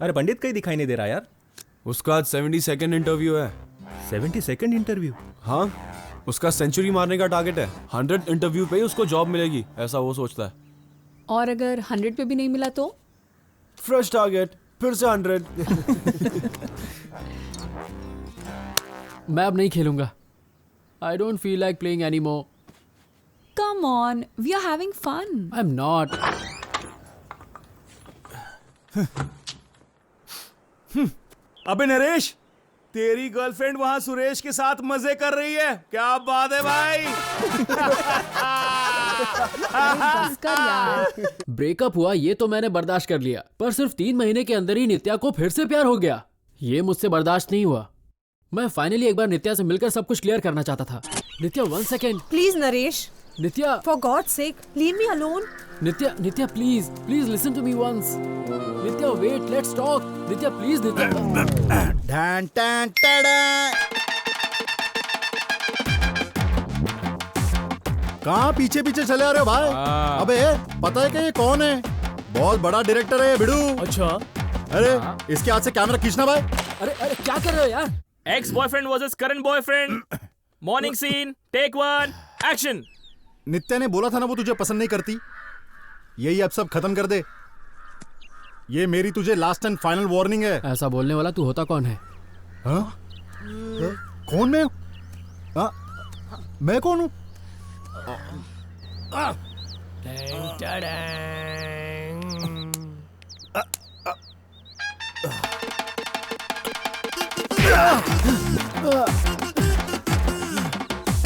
अरे पंडित कहीं दिखाई नहीं दे रहा यार। उसका आज 72nd इंटरव्यू है। 72nd interview? हाँ, उसका सेंचुरी मारने का टारगेट है। 100 इंटरव्यू पे ही उसको जॉब मिलेगी, ऐसा वो सोचता है। और अगर 100 पे भी नहीं मिला तो? फ्रेश टारगेट, फिर से 100। मैं अब नहीं खेलूंगा। I don't feel like playing any more. Come on, we are having fun. I am not. अबे नरेश, तेरी गर्लफ्रेंड वहां सुरेश के साथ मजे कर रही है। क्या बात है भाई। बस कर यार। ब्रेकअप हुआ ये तो मैंने बर्दाश्त कर लिया, पर सिर्फ 3 महीने के अंदर ही नित्या को फिर से प्यार हो गया। ये मुझसे बर्दाश्त नहीं हुआ। मैं फाइनली एक बार नित्या से मिलकर सब कुछ क्लियर करना चाहता था। Nitya 1 second. Please Naresh, Nitya, for God sake leave me alone. Nitya please listen to me once. Nitya wait, let's talk. Nitya please. Nitya डन टन टडा। कहाँ पीछे पीछे चले आ रहे हो भाई? अबे पता है कि ये कौन है? बहुत बड़ा डायरेक्टर है ये बिडू। अच्छा, अरे इसके हाथ से कैमरा खींचना भाई। अरे क्या कर रहे हो यार? Ex boyfriend versus current boyfriend. Morning scene, take 1, action. Nitya ने बोला था ना वो तुझे पसंद नहीं करती। यही अब सब खत्म कर दे। ये मेरी तुझे लास्ट एंड फाइनल वार्निंग है। ऐसा बोलने वाला तू होता कौन है? हाँ? कौन मैं? हाँ? मैं कौन हूँ?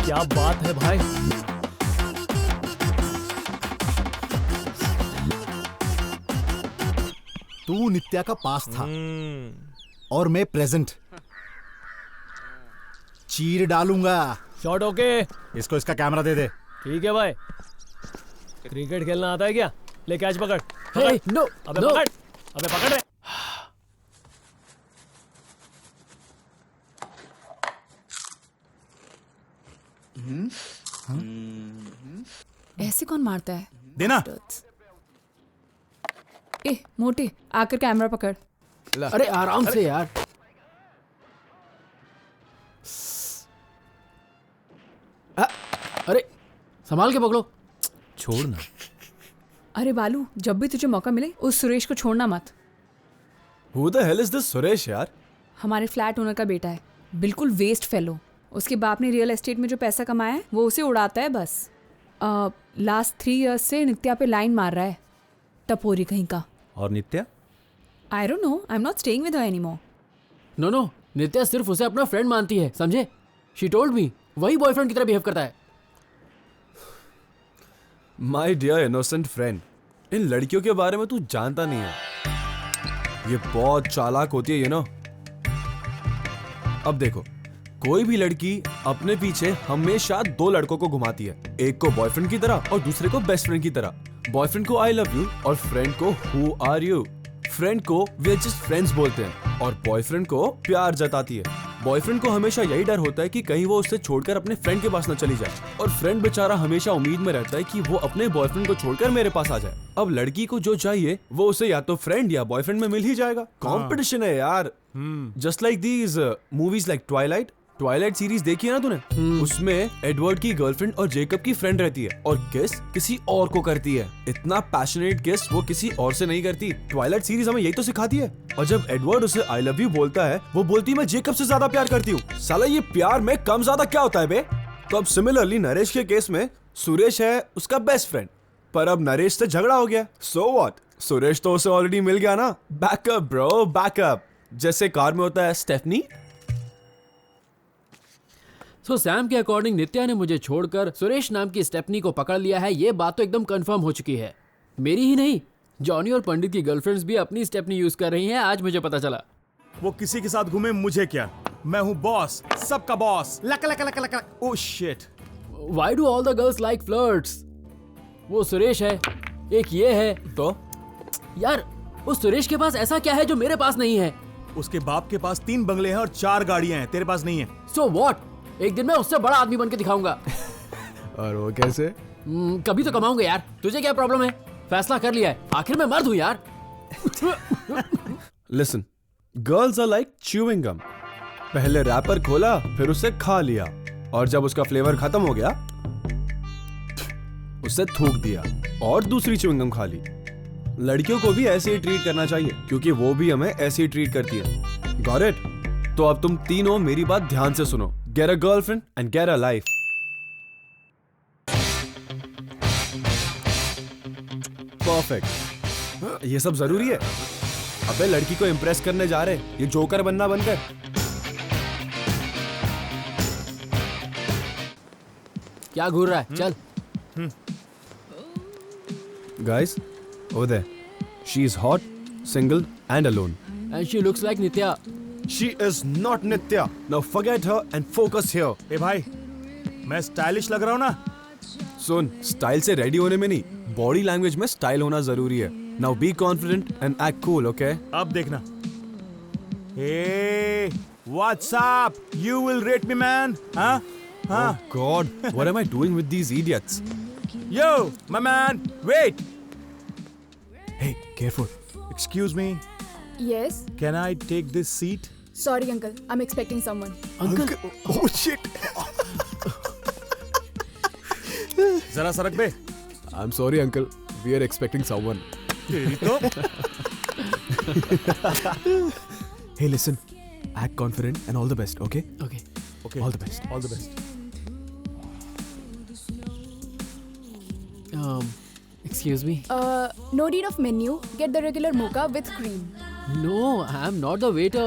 क्या बात है भाई। तू नित्या का पास था और मैं प्रेजेंट। चीर डालूंगा। Shot okay. इसको इसका कैमरा दे दे। ठीक है भाई। क्रिकेट खेलना आता है क्या? ले कैच पकड़। Hey, no, अबे no. पकड़, अबे पकड़ रे। ऐसे कौन मारता है? देना। ए मोटे, आकर कैमरा पकड़। अरे आराम से यार। अरे संभाल के पकड़ो। छोड़ना। अरे बालू, जब भी तुझे मौका मिले उस सुरेश को छोड़ना मत। Who the hell is this Suresh यार? हमारे फ्लैट ओनर का बेटा है, बिल्कुल वेस्ट फेलो। उसके बाप ने रियल एस्टेट में जो पैसा कमाया है वो उसे उड़ाता है बस। लास्ट 3 इयर्स से नित्या पे लाइन मार रहा है, टपोरी कहीं का। और Nitya? I don't know, I am not staying with her anymore. No, Nitya सिर्फ उसे अपना फ्रेंड मानती है, समझे? शी टोल्ड मी, वही बॉयफ्रेंड की तरह बिहेव करता है। माय डियर इनोसेंट फ्रेंड, इन लड़कियों के बारे में तू जानता नहीं है। ये बहुत चालाक होती है, अब देखो, कोई भी लड़की अपने पीछे हमेशा 2 लड़कों को घुमाती है, एक को बॉयफ्रेंड की तरह और दूसरे को बेस्ट फ्रेंड की तरह। बॉयफ्रेंड को आई लव यू और फ्रेंड को हु आर यू। फ्रेंड को वी आर जस्ट फ्रेंड्स बोलते हैं और बॉयफ्रेंड को प्यार जताती है। बॉयफ्रेंड को हमेशा यही डर होता है कि कहीं वो उससे छोड़कर अपने फ्रेंड के पास न चली जाए, और फ्रेंड बेचारा हमेशा उम्मीद में रहता है कि वो अपने बॉयफ्रेंड को छोड़कर मेरे पास आ जाए। अब लड़की को जो चाहिए वो उसे या तो फ्रेंड या बॉयफ्रेंड में मिल ही जाएगा। कंपटीशन है यार। Just like these movies like Twilight series देखी है ना तूने? उसमें एडवर्ड की गर्लफ्रेंड और जेकब की फ्रेंड रहती है और किस किसी और को करती है। इतना पैशनेट किस वो किसी और से नहीं करती। ट्वाइलाइट सीरीज हमें यही तो सिखाती है। और जब एडवर्ड उसे आई लव यू बोलता है, वो बोलती है मैं जेकब से ज्यादा प्यार करती हूँ। साला ये प्यार में कम ज्यादा क्या होता है बे? तो अब सिमिलरली नरेश के केस में सुरेश है उसका बेस्ट फ्रेंड, पर अब नरेश से झगड़ा हो गया। So what? सुरेश तो उसे ऑलरेडी मिल गया ना। Backup bro, backup. जैसे कार में होता है स्टेफनी। सो सैम के अकॉर्डिंग नित्या ने मुझे छोड़कर सुरेश नाम की स्टेपनी को पकड़ लिया है। ये बात तो एकदम कंफर्म हो चुकी है। मेरी ही नहीं, जॉनी और पंडित की गर्लफ्रेंड्स भी अपनी स्टेपनी यूज कर रही हैं, आज मुझे पता चला। वो किसी के साथ घूमे मुझे क्या, मैं हूँ बॉस, सबका boss. Luck luck luck luck luck. Oh shit. Why do all the girls like flirts? वो सुरेश है, एक ये है। तो यार उस सुरेश के पास ऐसा क्या है जो मेरे पास नहीं है? उसके बाप के पास 3 बंगले हैं और 4 गाड़ियां हैं, तेरे पास नहीं है। So what? एक दिन मैं उससे बड़ा आदमी बन के दिखाऊंगा। और वो कैसे? कभी तो कमाऊंगा यार, तुझे क्या प्रॉब्लम है? फैसला कर लिया है, आखिर मैं मर्द हूँ यार। Listen, girls are like chewing gum. पहले रैपर खोला, फिर उसे खा लिया, और जब उसका फ्लेवर खत्म हो गया उसे थूक दिया और दूसरी च्यूइंग गम खा ली. लड़कियों को भी ऐसे ही ट्रीट करना चाहिए, क्योंकि वो भी हमें ऐसे ही ट्रीट करती है. Got it? तो अब तुम तीनों मेरी बात ध्यान से सुनो. Get a girlfriend and get a life. Perfect. ये सब जरूरी है? अबे लड़की को इम्प्रेस करने जा रहे, ये जोकर बनना बंद कर. क्या घूर रहा है? चल. Guys, over there. She is hot, single and alone. And she looks like Nitya. She is not Nitya. Now forget her and focus here. ए भाई, मैं स्टाइलिश लग रहा हूँ ना? सुन, स्टाइल से रेडी होने में नहीं, बॉडी लैंग्वेज में स्टाइल होना जरूरी है. Now be confident and act cool, okay? अब देखना. Hey, what's up? You will rate me, man? हाँ? हाँ? Oh God, what am I doing with these idiots? Yo, my man, wait. Hey, careful. Excuse me. Yes. Can I take this seat? Sorry, uncle. I'm expecting someone. Uncle. Oh shit. जरा सरक बे. I'm sorry, uncle. We are expecting someone. तेरी तो. Hey, listen. Act confident and all the best, okay? Okay. Okay. All the best. All the best. Excuse me. No need of menu. Get the regular mocha with cream. No, I am not the waiter.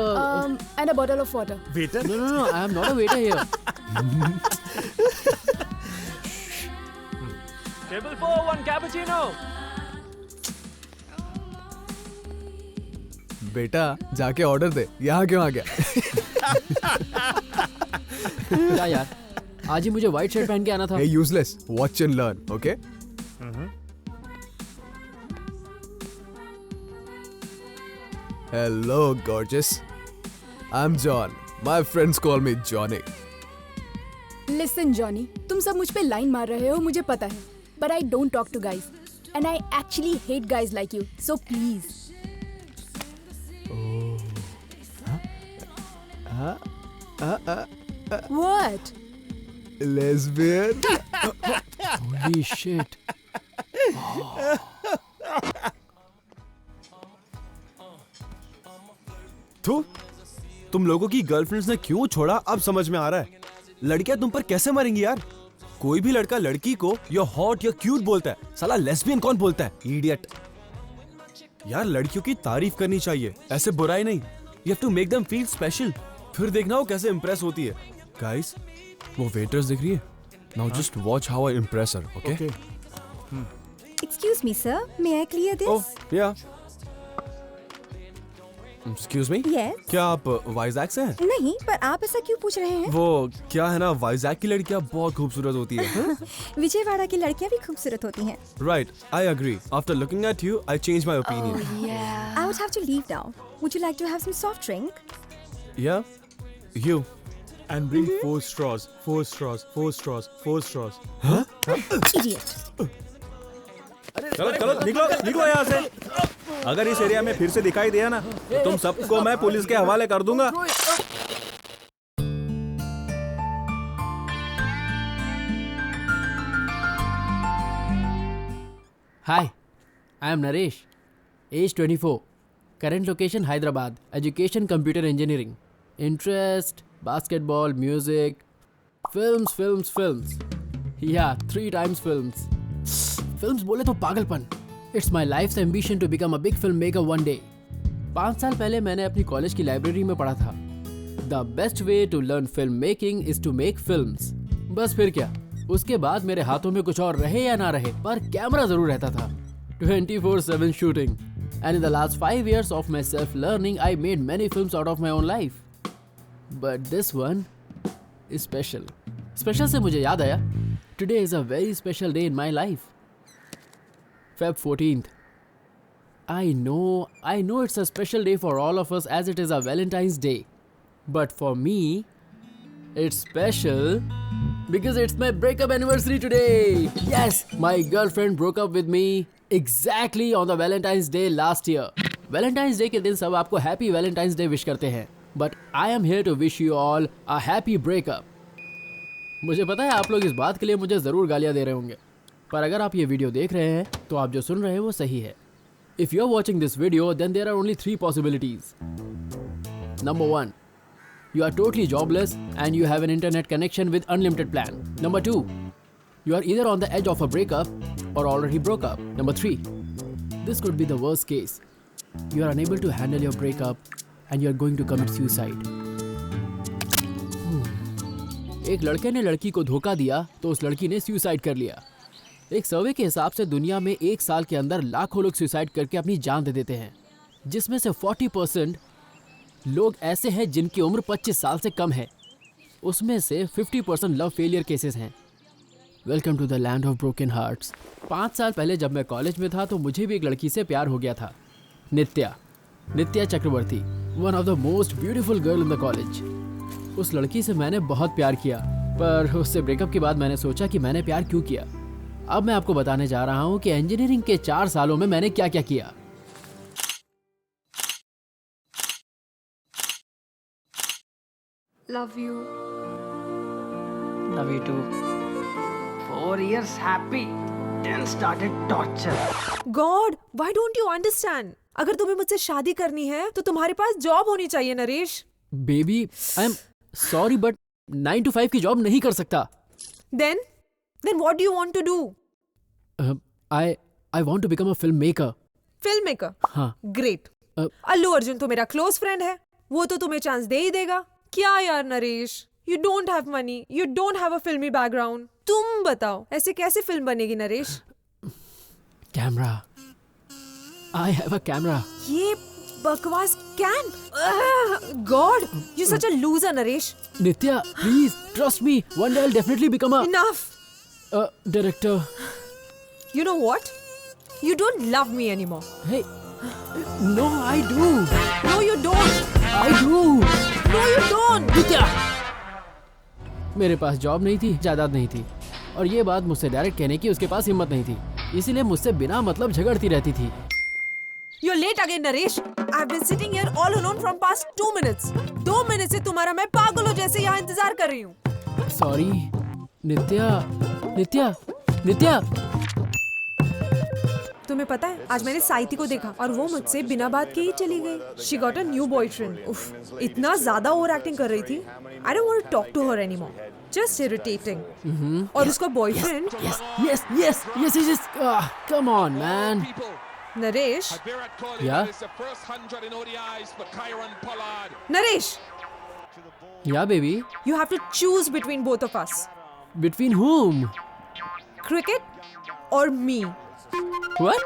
And a bottle of water. Waiter. No, I am not a waiter here. Table 4, 1 cappuccino. बेटा, जाके order दे. यहाँ क्यों आ गया? क्या यार? आज ही मुझे white shirt पहन के आना था. Hey, useless. Watch and learn, okay? Hello, gorgeous. I'm John. My friends call me Johnny. Listen, Johnny. तुम सब मुझ पे लाइन मार रहे हो, मुझे पता है. But I don't talk to guys. And I actually hate guys like you. So please. What? Lesbian? Holy shit. थू, तुम लोगों की गर्लफ्रेंड्स ने क्यों छोड़ा अब समझ में आ रहा है. लड़कियां तुम पर कैसे मरेंगी यार. कोई भी लड़का लड़की को या हॉट या क्यूट बोलता है, साला लेस्बियन कौन बोलता है? इडियट. यार लड़कियों की तारीफ करनी चाहिए, ऐसे बुराई नहीं. You have to make them feel special. फिर देखना वो कैसे इंप्रेस होती है. गाइस, वो वेटर्स दिख रही है. Now just watch how I Impress her, okay? Okay. Excuse me, sir. May I clear this? ओह, या. Excuse me. Yes. क्या आप वाइजैक से हैं? नहीं, पर आप ऐसा क्यों पूछ रहे हैं? वो क्या है ना, वाइजैक की लड़कियां बहुत खूबसूरत होती है. विजयवाड़ा की लड़कियां भी खूबसूरत होती हैं. Right, I agree. After looking at you, I changed my opinion. I would have to leave now. Would you like to have some soft drink? Yeah? You. And bring 4 straws. 4 straws. 4 straws. 4 straws. Idiot. चलो चलो निकलो निकलो यहाँ से. अगर इस area में फिर से दिखाई दिया ना, तो तुम सबको मैं पुलिस के हवाले कर दूंगा. Hi, I am Naresh. Age 24. Current location Hyderabad. Education computer engineering. Interest basketball, music, films. Yeah, 3 times films. Films बोले तो पागलपन. It's my life's ambition to become a big filmmaker one day. 5 साल पहले मैंने अपनी कॉलेज की library में पढ़ा था. The best way to learn filmmaking is to make films. बस फिर क्या, उसके बाद मेरे हाथों में कुछ और रहे या ना रहे, पर कैमरा जरूर रहता था. 24/7 shooting. And in the last 5 years of my self-learning, I made many films out of my own life. But this one is special. Special से मुझे याद आया, today is a very special day in my life. Feb 14th. I know it's a special day for all of us as it is a Valentine's Day. But for me, it's special because it's my breakup anniversary today. Yes, my girlfriend broke up with me exactly on the Valentine's Day last year. Valentine's day के दिन सब आपको happy Valentine's day wish करते हैं, but I am here to wish you all a happy breakup. मुझे पता है आप लोग इस बात के लिए मुझे ज़रूर गालियाँ दे रहे होंगे, पर अगर आप ये वीडियो देख रहे हैं तो आप जो सुन रहे हैं वो सही है। If you are watching this video then there are only 3 possibilities. Number 1, you are totally jobless and you have an internet connection with unlimited plan. Number 2, you are either on the edge of a breakup or already broke up. Number 3, this could be the worst case. You are unable to handle your breakup and you are going to commit suicide. एक लड़के ने लड़की को धोखा दिया तो उस लड़की ने सुसाइड कर लिया। एक सर्वे के हिसाब से दुनिया में 1 साल के अंदर लाखों लोग सुसाइड करके अपनी जान दे देते हैं, जिसमें से 40% लोग ऐसे हैं जिनकी उम्र 25 साल से कम है। उसमें से 50% लव फेलियर केसेस हैं। Welcome to the land of broken hearts. 5 साल पहले जब मैं कॉलेज में था तो मुझे भी एक लड़की से प्यार हो गया था, Nitya Chakraborty, one of the most beautiful girl in the college. उस लड़की से मैंने बहुत प्यार किया, पर उससे ब्रेकअप के बाद मैंने सोचा कि मैंने प्यार क्यों किया। अब मैं आपको बताने जा रहा हूँ कि इंजीनियरिंग के 4 सालों में मैंने क्या क्या किया। Love you. Love you too. 4 years happy, then started torture. God, why don't you understand? अगर तुम्हें मुझसे शादी करनी है तो तुम्हारे पास जॉब होनी चाहिए Naresh. Baby, I am sorry but 9 to 5 की जॉब नहीं कर सकता। Then what do you want to do? I want to become a filmmaker. Filmmaker? हाँ। Great. अल्लू अर्जुन तो मेरा क्लोज फ्रेंड है, वो तो तुम्हें चांस दे ही देगा। क्या यार Naresh, you don't have money, you don't have a फिल्मी बैकग्राउंड। तुम बताओ ऐसे कैसे फिल्म बनेगी Naresh? Camera, I have a camera. ये बकवास can. God, you such a loser Naresh. Nitya, please trust me, one day I will definitely become a enough director. You know what? You don't love me anymore. Hey, no, I do. No, you don't. I do. No, you don't. नित्या, मेरे पास job नहीं थी, जायदाद नहीं थी, और ये बात मुझसे डायरेक्ट कहने की उसके पास हिम्मत नहीं थी, इसीलिए मुझसे बिना मतलब झगड़ती रहती थी। You're late again, Naresh. I've been sitting here all alone from past 2 minutes. 2 minute से तुम्हारा मैं पागलों जैसे यहाँ इंतजार कर रही हूँ। सॉरी, नित्या। तुम्हें पता है आज मैंने साइती को देखा और वो मुझसे बिना बात के ही चली गई। She got a new boyfriend. उफ, इतना ज्यादा ओवर एक्टिंग कर रही थी। I don't want to talk to her anymore. Just irritating. और उसका boyfriend. Yes. Come on, man. Naresh. Yeah. Naresh. Yeah, baby. You have to choose between both of us. Between whom? Cricket or me. What?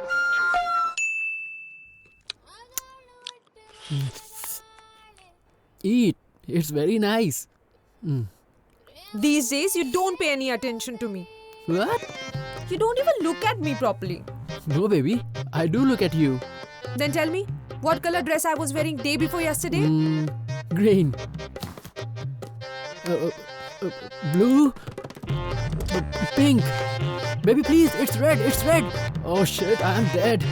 Eat. It's very nice. These days you don't pay any attention to me. What? You don't even look at me properly. No, baby. I do look at you. Then tell me, what color dress I was wearing day before yesterday? Green. Blue. Pink. Baby, please. It's red. Oh shit, I am dead.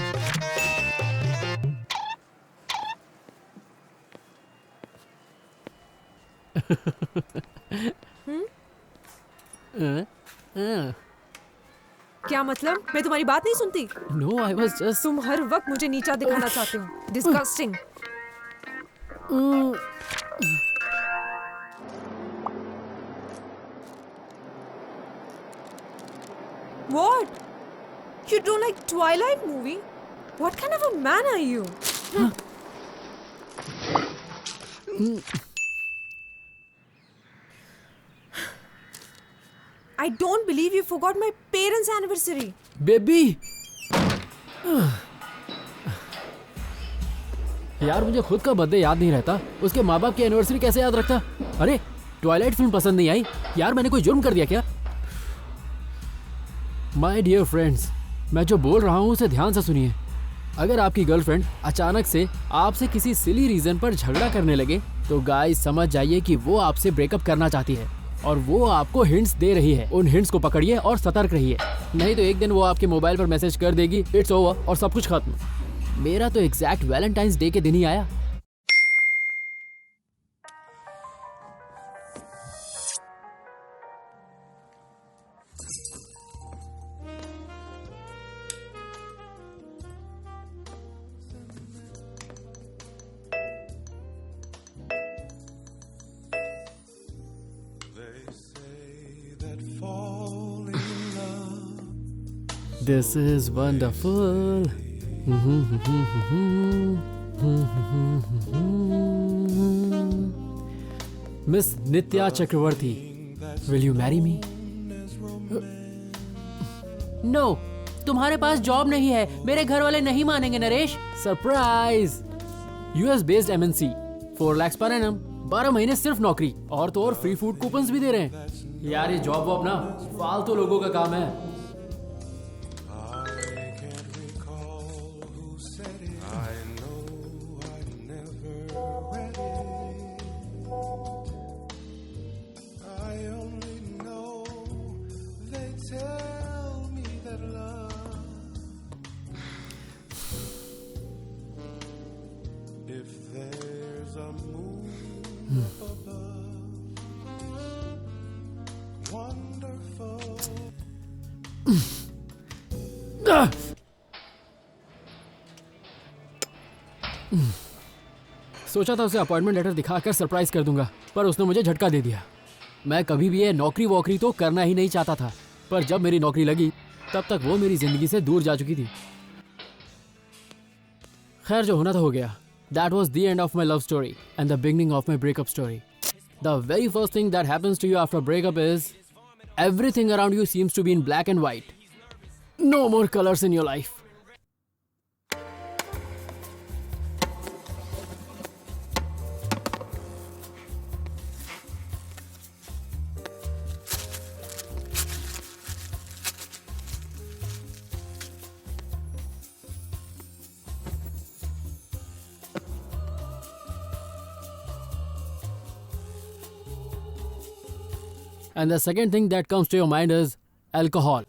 क्या मतलब? मैं तुम्हारी बात नहीं सुनती? No, I was just. तुम हर वक्त मुझे नीचा दिखाना चाहते हो। Disgusting. What? You don't like Twilight movie? What kind of a man are you? I don't believe you forgot my parents' anniversary. Baby. यार मुझे खुद का बर्थडे याद नहीं रहता, उसके माँ बाप की एनिवर्सरी कैसे याद रखता? अरे ट्वाइलाइट फिल्म पसंद नहीं आई? यार मैंने कोई जुर्म कर दिया क्या? माय डियर फ्रेंड्स, मैं जो बोल रहा हूँ उसे ध्यान से सुनिए। अगर आपकी गर्लफ्रेंड अचानक से आपसे किसी सिली रीजन पर झगड़ा करने लगे तो गाइस समझ जाइए कि वो आपसे ब्रेकअप करना चाहती है और वो आपको हिंट्स दे रही है। उन हिंट्स को पकड़िए और सतर्क रहिए, नहीं तो एक दिन वो आपके मोबाइल पर मैसेज कर देगी इट्स ओवर और सब कुछ खत्म। मेरा तो एग्जैक्ट वैलेंटाइंस डे के दिन ही आया। This is wonderful. Miss Nitya Chakravarti, will you marry me? No, तुम्हारे पास जॉब नहीं है, मेरे घर वाले नहीं मानेंगे Naresh. Surprise! US based MNC, 4 lakhs per annum, 12 महीने सिर्फ नौकरी, और तो और फ्री फूड कूपन्स भी दे रहे हैं। यार ये जॉब वॉब ना फालतू लोगों का काम है। सोचा था उसे अपॉइंटमेंट लेटर दिखाकर सरप्राइज कर दूंगा, पर उसने मुझे झटका दे दिया। मैं कभी भी ये नौकरी वोकरी तो करना ही नहीं चाहता था, पर जब मेरी नौकरी लगी तब तक वो मेरी जिंदगी से दूर जा चुकी थी। खैर जो होना था हो गया। That was the end of my love story and the beginning of my breakup story. The very first thing that happens to you after a breakup is everything around you seems to be in black and white. No more colors in your life. And the second thing that comes to your mind is alcohol.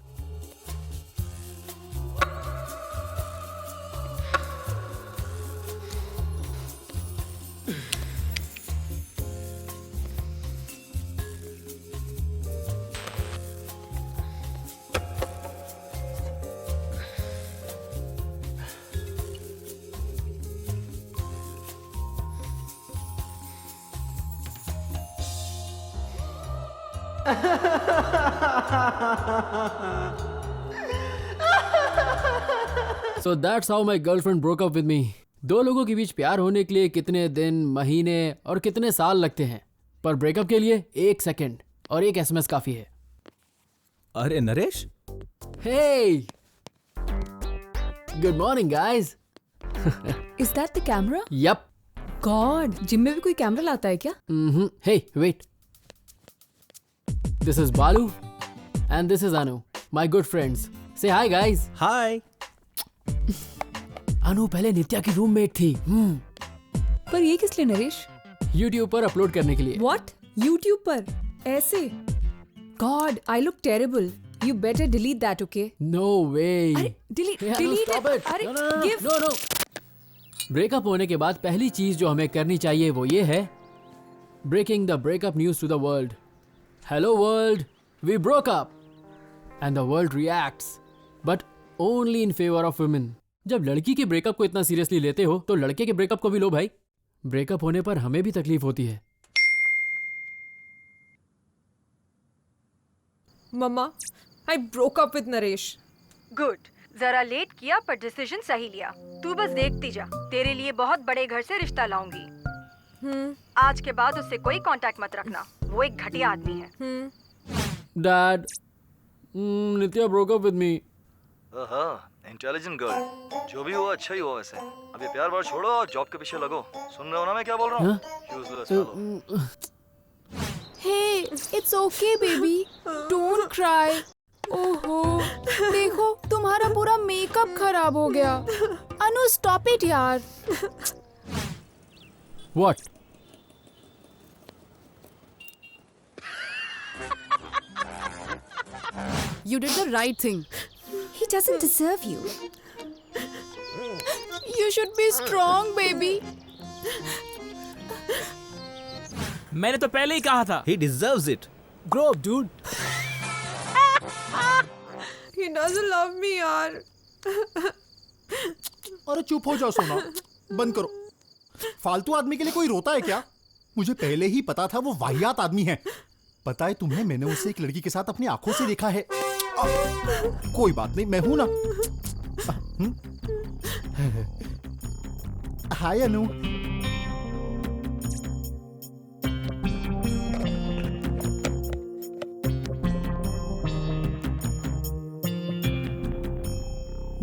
So that's how my girlfriend broke up with me. दो लोगों के बीच प्यार होने के लिए कितने दिन, महीने और कितने साल लगते हैं, पर ब्रेकअप के लिए 1 सेकंड और 1 SMS काफी है। अरे Naresh, Hey! Good morning, guys. Is that the camera? Yup. God, gym में भी कोई कैमरा लाता है क्या? Hey, wait. This is Balu and this is Anu, my good friends. Say hi, guys. हाय। अनु पहले नित्या की रूममेट थी। पर ये किस लिए नरेश? YouTube पर अपलोड करने के लिए। What? YouTube पर? ऐसे? God, I look terrible. You better delete that, okay? No way. अरे delete stop it. it. अरे No. give. No. ब्रेकअप होने के बाद पहली चीज जो हमें करनी चाहिए वो ये है, breaking the breakup news to the world. Hello world, we broke up. And the world reacts, but only in favor of women. जब लड़की के ब्रेकअप को इतना सीरियसली लेते हो तो लड़के के ब्रेकअप को भी लो भाई। ब्रेकअप होने पर हमें भी तकलीफ होती है। मम्मा, I broke up with Naresh. Good, जरा लेट किया पर डिसीजन सही लिया। तू बस देखती जा, तेरे लिए बहुत बड़े घर से रिश्ता लाऊंगी। आज के बाद उससे कोई कांटेक्ट मत रखना, वो एक घटिया आदमी है। Dad, Nitya broke up with me. Intelligent girl, जो भी हुआ अच्छा ही हुआ। वैसे अब ये प्यार बार छोड़ो और जॉब के पीछे लगो। सुन रहे हो ना मैं क्या बोल रहा हूँ? Useless fellow. Hey, it's okay, baby. Don't cry. ओहो, देखो तुम्हारा पूरा मेकअप खराब हो गया। अनु, stop it यार। What? You did the right thing. He doesn't deserve you. You should be strong, baby. मैंने तो पहले ही कहा था. He deserves it. Grow up, dude. He doesn't love me यार. अरे चुप हो जाओ सोना, बंद करो. फालतू आदमी के लिए कोई रोता है क्या? मुझे पहले ही पता था वो वाहियात आदमी है. पता है तुम्हें, मैंने उसे एक लड़की के साथ अपनी आंखों से देखा है. कोई बात नहीं, मैं हूं ना. हाय अनु.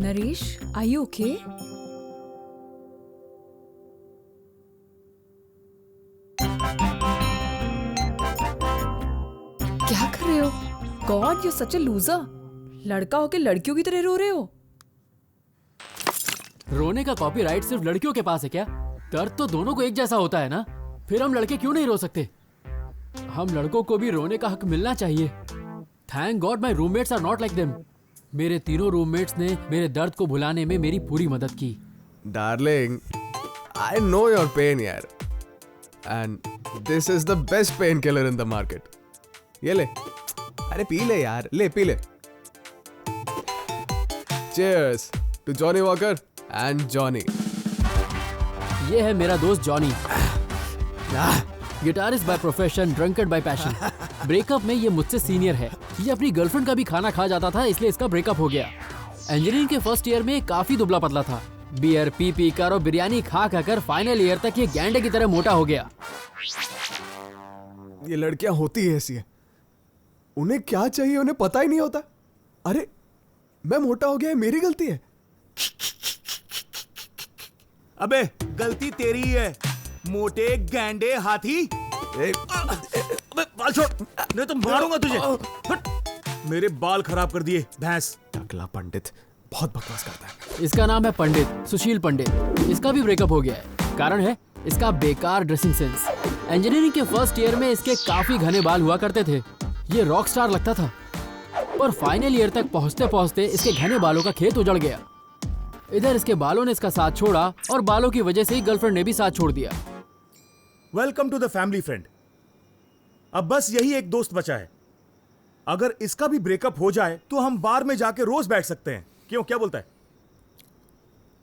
Naresh, are you okay? क्या कर रहे हो? God, you're such a loser. लड़का होके लड़कियों की तरह रो रहे हो. रोने का कॉपीराइट सिर्फ लड़कियों के पास है क्या? दर्द तो दोनों को एक जैसा होता है ना. फिर हम लड़के क्यों नहीं रो सकते? हम लड़कों को भी रोने का हक मिलना चाहिए. Thank God my roommates are not like them. मेरे तीनों रूममेट्स ने मेरे दर्द को भुलाने में मेरी पूरी मदद की. Darling, I know your pain यार, and this is the best pain killer in the market. ये ले, अरे पी ले यार, ले पी ले. Cheers to Johnny Walker and Johnny. ये है मेरा दोस्त Johnny. Guitarist by profession, drunkard by passion. Breakup में ये मुझसे सीनियर है. ये अपनी गर्लफ्रेंड का भी खाना खा जाता था, इसलिए इसका ब्रेकअप हो गया. इंजीनियरिंग के फर्स्ट ईयर में काफी दुबला पतला था. बियर पी पी कर और बिरयानी खा खाकर फाइनल ईयर तक ये गैंडे की तरह मोटा हो गया. ये लड़कियां होती है ऐसी है, उन्हें क्या चाहिए उन्हें पता ही नहीं होता. अरे मैं मोटा हो गया, मेरी गलती है. अबे गलती तेरी ही है, मोटे गैंडे हाथी. अबे बाल छोड़, नहीं तो मारूंगा तुझे. हट. मेरे बाल खराब कर दिए भैंस. टकला पंडित बहुत बकवास करता है. इसका नाम है पंडित, सुशील पंडित. इसका भी ब्रेकअप हो गया है. कारण है इसका बेकार ड्रेसिंग सेंस. इंजीनियरिंग के फर्स्ट ईयर में इसके काफी घने बाल हुआ करते थे. ये रॉक स्टार लगता था, पर फाइनल ईयर तक पहुंचते पहुंचते इसके घने बालों का खेत उजड़ गया. इधर इसके बालों ने इसका साथ छोड़ा और बालों की वजह से ही गर्लफ्रेंड ने भी साथ छोड़ दिया. Welcome to the family friend. अब बस यही एक दोस्त बचा है. अगर इसका भी ब्रेकअप हो जाए तो हम बार में जाके रोज बैठ सकते हैं. क्यों, क्या बोलता है?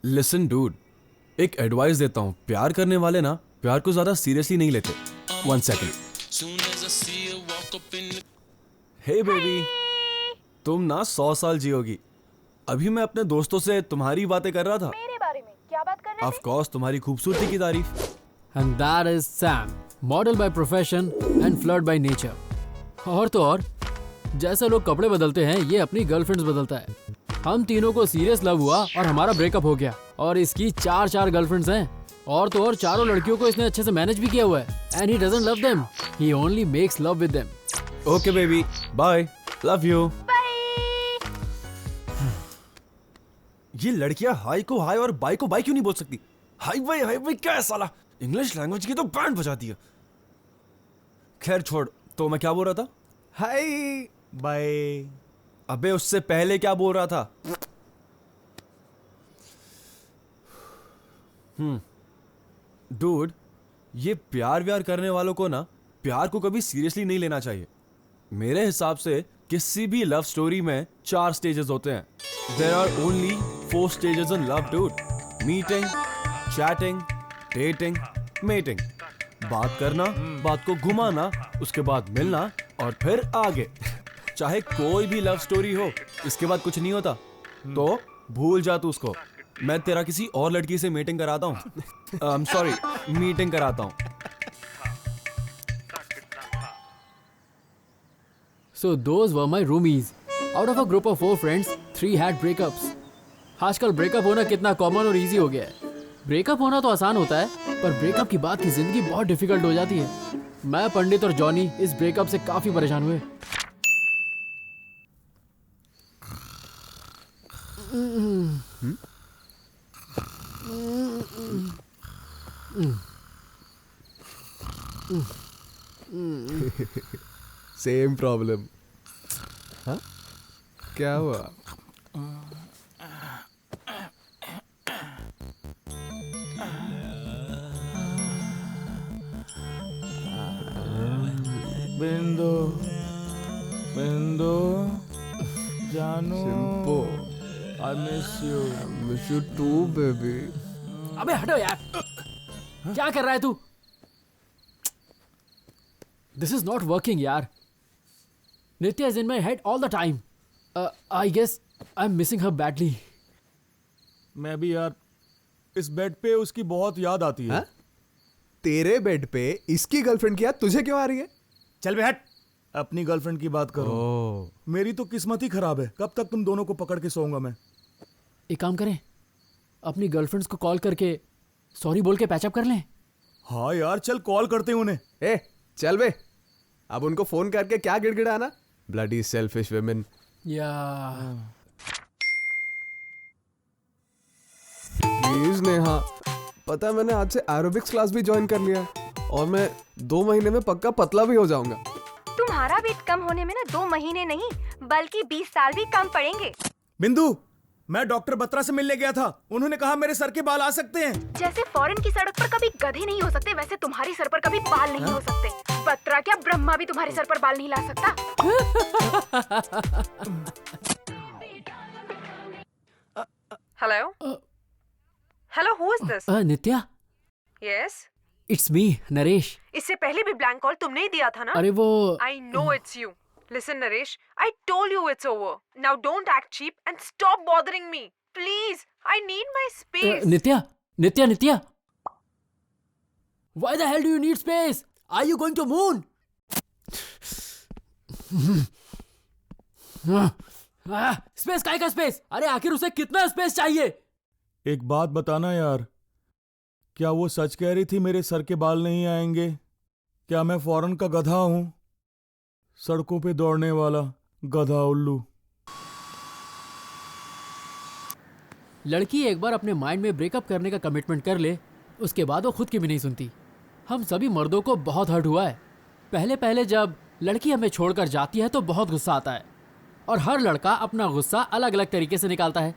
लिसन डूड, एक एडवाइस देता हूँ. प्यार करने वाले ना प्यार को ज्यादा सीरियसली नहीं लेते. 1 सेकंड. हे बेबी, तुम ना 100 साल जियोगी. अभी मैं अपने दोस्तों से तुम्हारी बातें कर रहा था. मेरे बारे में क्या बात कर रहे ऑफ कोर्स तुम्हारी खूबसूरती की तारीफ. And that is Sam, model by profession and flirt by nature. और तो और, जैसे लोग कपड़े बदलते हैं, ये अपनी गर्लफ्रेंड्स बदलता है. हम तीनों को सीरियस लव हुआ और हमारा ब्रेकअप हो गया. और इसकी 4 गर्लफ्रेंड्स हैं. और तो और चारों लड़कियों को इसने अच्छे से मैनेज भी किया हुआ है. And he doesn't love them. He only makes love with them. Okay baby, bye, love you. ये लड़कियां हाई को हाई और बाय को बाय क्यों नहीं बोल सकती? हाई बाय क्या है साला? इंग्लिश लैंग्वेज की तो बैंड बजा दिया. खैर छोड़, तो मैं क्या बोल रहा था? Hi bye. अबे उससे पहले क्या बोल रहा था? डूड, ये प्यार व्यार करने वालों को ना प्यार को कभी सीरियसली नहीं लेना चाहिए. मेरे हिसाब से किसी भी लव स्टोरी में 4 स्टेजेस होते हैं. There are only 4 stages in love dude. Meeting, chatting, dating, mating. बात करना, बात को घुमाना, उसके बाद मिलना और फिर आगे. चाहे कोई भी लव स्टोरी हो, इसके बाद कुछ नहीं होता तो भूल जा तू उसको. मैं तेरा किसी और लड़की से मीटिंग कराता हूँ. सॉरी, मीटिंग कराता हूँ. So those were my roomies. Out of a group of 4 friends, 3 had breakups. आजकल ब्रेकअप होना कितना कॉमन और इजी हो गया है. ब्रेकअप होना तो आसान होता है, पर ब्रेकअप की बात की जिंदगी बहुत डिफिकल्ट हो जाती है. मैं, पंडित और जॉनी इस ब्रेकअप से काफी परेशान हुए. Same problem. हाँ, क्या हुआ? बिंदु बिंदु जानू I miss you too baby. अबे हटो यार, क्या कर रहा है तू? दिस इज नॉट वर्किंग यार। Nitya is in my head all the time. I guess I am missing her badly. मैं भी यार, इस बेड पे उसकी बहुत याद आती है। हाँ? तेरे बेड पे इसकी गर्लफ्रेंड की याद तुझे क्यों आ रही है? चल बे हट, अपनी गर्लफ्रेंड की बात करो। मेरी तो किस्मत ही खराब है, कब तक तुम दोनों को पकड़ के सोऊंगा मैं। एक काम करें, अपनी गर्लफ्रेंड्स को कॉल करके सॉरी बोल के पैचअप कर लें। हाँ यार, चल कॉल करते हैं उन्हें। ए चल बे, अब उनको फोन करके क्या गिड़गिड़ाना? Bloody selfish women. या प्लीज नेहा, पता है मैंने आज से एरोबिक्स क्लास भी ज्वाइन कर लिया है और मैं 2 महीने में पक्का पतला भी हो जाऊंगा। तुम्हारा वेट कम होने में ना 2 महीने नहीं बल्कि 20 साल भी कम पड़ेंगे। बिंदु, मैं डॉक्टर बत्रा से मिलने गया था, उन्होंने कहा मेरे सर के बाल आ सकते हैं। जैसे फॉरेन की सड़क पर कभी गधे नहीं हो सकते, वैसे तुम्हारी सर पर कभी बाल नहीं हो सकते। बत्रा क्या, ब्रह्मा भी तुम्हारे सर पर बाल नहीं ला सकता। Hello hello, who is this? Nitya, yes, it's me Naresh. इससे पहले भी ब्लैंक कॉल तुमने ही दिया था ना? अरे वो I know it's you. Listen, Naresh, I told you it's over. Now don't act cheap and stop bothering me. Please, I need my space. Nitya Nitya Nitya, why the hell do you need space? Are you going to moon? Space काय का space? अरे आखिर उसे कितना space चाहिए? एक बात बताना यार, क्या वो सच कह रही थी मेरे सर के बाल नहीं आएंगे? क्या मैं फॉरेन का गधा हूं, सड़कों पे दौड़ने वाला गधा उल्लू? लड़की एक बार अपने माइंड में ब्रेकअप करने का कमिटमेंट कर ले, उसके बाद वो खुद की भी नहीं सुनती। हम सभी मर्दों को बहुत हर्ट हुआ है। पहले पहले जब लड़की हमें छोड़कर जाती है तो बहुत गुस्सा आता है, और हर लड़का अपना गुस्सा अलग अलग तरीके से निकालता है।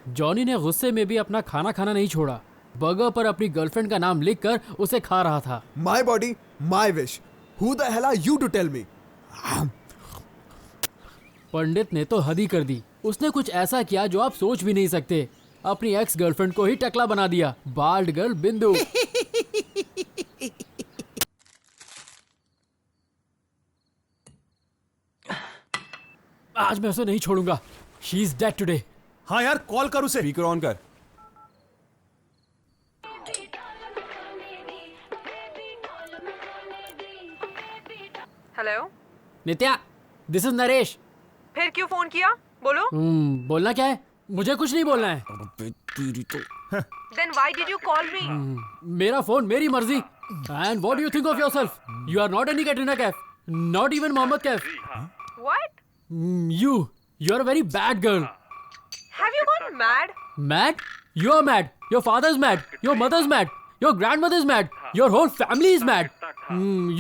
जॉनी ने गुस्से में भी अपना खाना खाना नहीं छोड़ा। बर्गर पर अपनी गर्लफ्रेंड का नाम लिखकर उसे खा रहा था। My body my wish, who the hell are you to tell me? Pandit ने तो हद ही कर दी। उसने कुछ ऐसा किया जो आप सोच भी नहीं सकते। अपनी एक्स गर्लफ्रेंड को ही टकला बना दिया। बाल्ड गर्ल बिंदु। आज मैं उसे नहीं छोड़ूंगा। She is dead today. हाँ यार, कॉल कर उसे। स्पीकर ऑन कर। Hello Nitya, this is Naresh. फिर क्यों फोन किया? बोलो। बोलना क्या है? मुझे कुछ नहीं बोलना है। Then why did you call me? मेरा फोन, मेरी मर्जी। And what do you think of yourself? You are not any Katrina Kaif, not even Mohammed Kaif. What? You are a very bad girl. Have you gone mad? Mad? You are mad. Your father's mad. Your mother's mad. Your grandmother's mad. Your whole family is mad.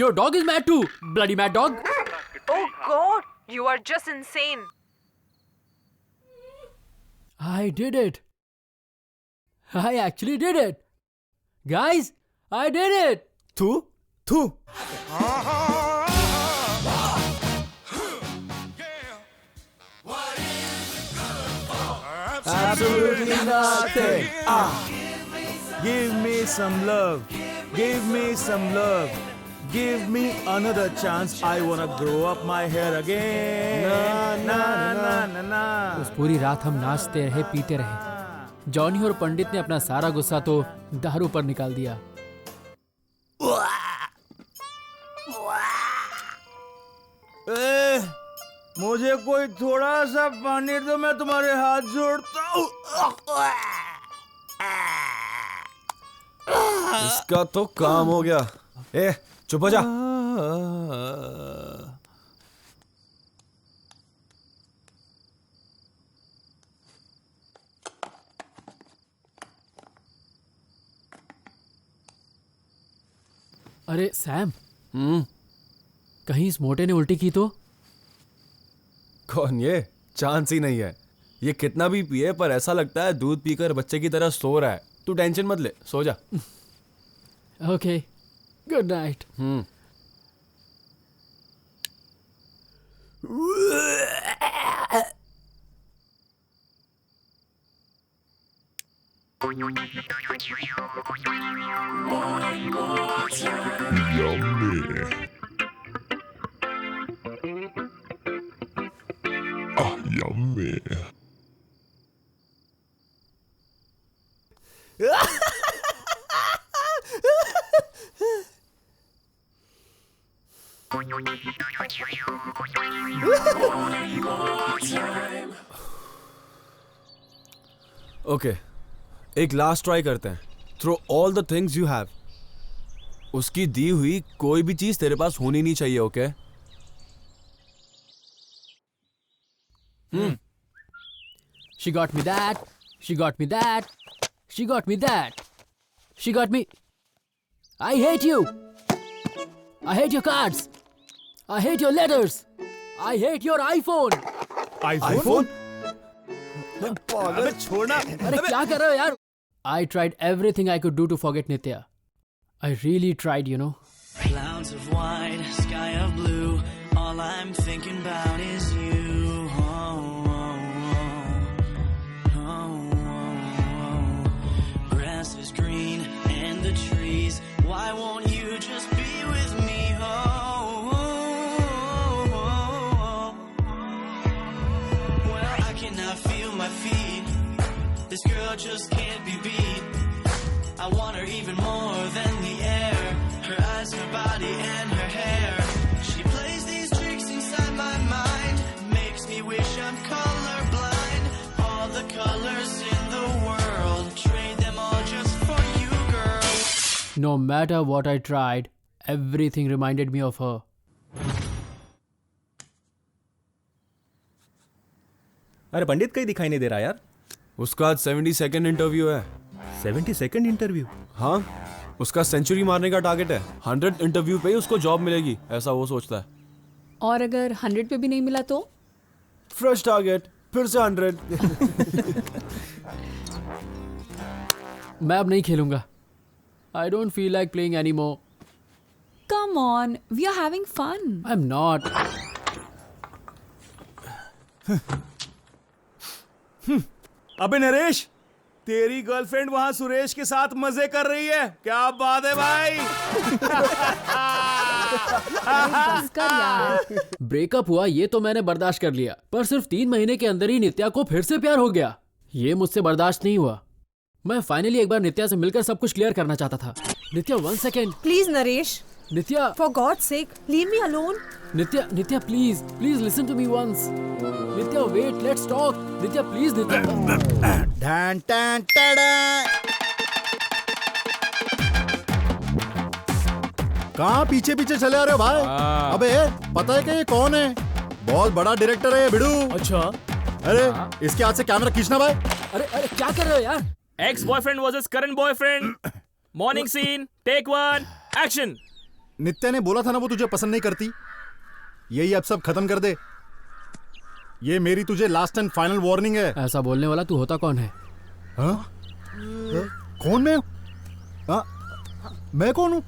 Your dog is mad too. Bloody mad dog. Oh God, you are just insane. I did it. I actually did it. Guys, I did it. थू। Absolutely nothing. Give me some love. Give me some love. Give me another chance. I wanna grow up my hair again. Na na na na. उस पूरी रात हम नाचते रहे, पीते रहे। Johnny और पंडित ने अपना सारा गुस्सा तो दारू पर निकाल दिया। मुझे कोई थोड़ा सा पानी दो, मैं तुम्हारे हाथ जोड़ता हूँ। इसका तो काम हो गया। ए चुप हो जा। अरे सैम, कहीं इस मोटे ने उल्टी की तो? कौन ये? चांस ही नहीं है। ये कितना भी पिए पर ऐसा लगता है दूध पीकर बच्चे की तरह सो रहा है। तू टेंशन मत ले, सो जा। ओके। Good night. ओके, एक लास्ट ट्राई करते हैं। Throw all the things you have. उसकी दी हुई कोई भी चीज तेरे पास होनी नहीं चाहिए, okay? She got me that. She got me that. She got me that. She got me. I hate you. I hate your cards. I hate your letters. I hate your iPhone. IPhone? अबे छोड़ना। अरे क्या कर रहे हो यार? I tried everything I could do to forget Nitya. I really tried, you know. Clouds of white, sky of blue. All I'm thinking about is you. Grass is green and the trees. Why won't you just be with me? Well, I cannot feel my feet. This girl just can't be beat. I want her even more than the air. Her eyes, her body, and her hair. She plays these tricks inside my mind. Makes me wish I'm colorblind. All the colors in the world. Trade them all just for you, girl. No matter what I tried, everything reminded me of her. अरे पंडित कहीं दिखाई नहीं दे रहा यार। उसका आज 72nd interview है। 72nd interview? हाँ, उसका सेंचुरी मारने का टारगेट है। 100 इंटरव्यू पे ही उसको जॉब मिलेगी, ऐसा वो सोचता है। और अगर 100 पे भी नहीं मिला तो? फ्रेश टारगेट, फिर से 100। मैं अब नहीं खेलूंगा। I don't feel like playing anymore. Come on, we are having fun. I'm not. अबे नरेश, तेरी गर्लफ्रेंड वहां सुरेश के साथ मजे कर रही है। क्या बात है भाई? बस कर यार। ब्रेकअप हुआ ये तो मैंने बर्दाश्त कर लिया, पर सिर्फ 3 महीने के अंदर ही नित्या को फिर से प्यार हो गया। ये मुझसे बर्दाश्त नहीं हुआ। मैं फाइनली एक बार नित्या से मिलकर सब कुछ क्लियर करना चाहता था। Nitya 1 second. Please Naresh, Nitya, for God's sake, leave me alone. Nitya please listen to me once. Nitya wait, let's talk. Nitya please, Nitya. ढान टान टाडा। कहाँ पीछे पीछे चले आ रहे हो भाई? अबे पता है कि ये कौन है? बहुत बड़ा डायरेक्टर है ये बिडू। अच्छा, अरे इसके हाथ से कैमरा खींचना भाई। अरे क्या कर रहे हो यार? Ex boyfriend versus current boyfriend. Morning scene, take 1, action. Nitya ने बोला था ना वो तुझे पसंद नहीं करती। यही अब सब खत्म कर दे। ये मेरी तुझे लास्ट एंड फाइनल वार्निंग है। ऐसा बोलने वाला तू होता कौन है? हाँ? कौन मैं? हाँ? मैं कौन हूँ?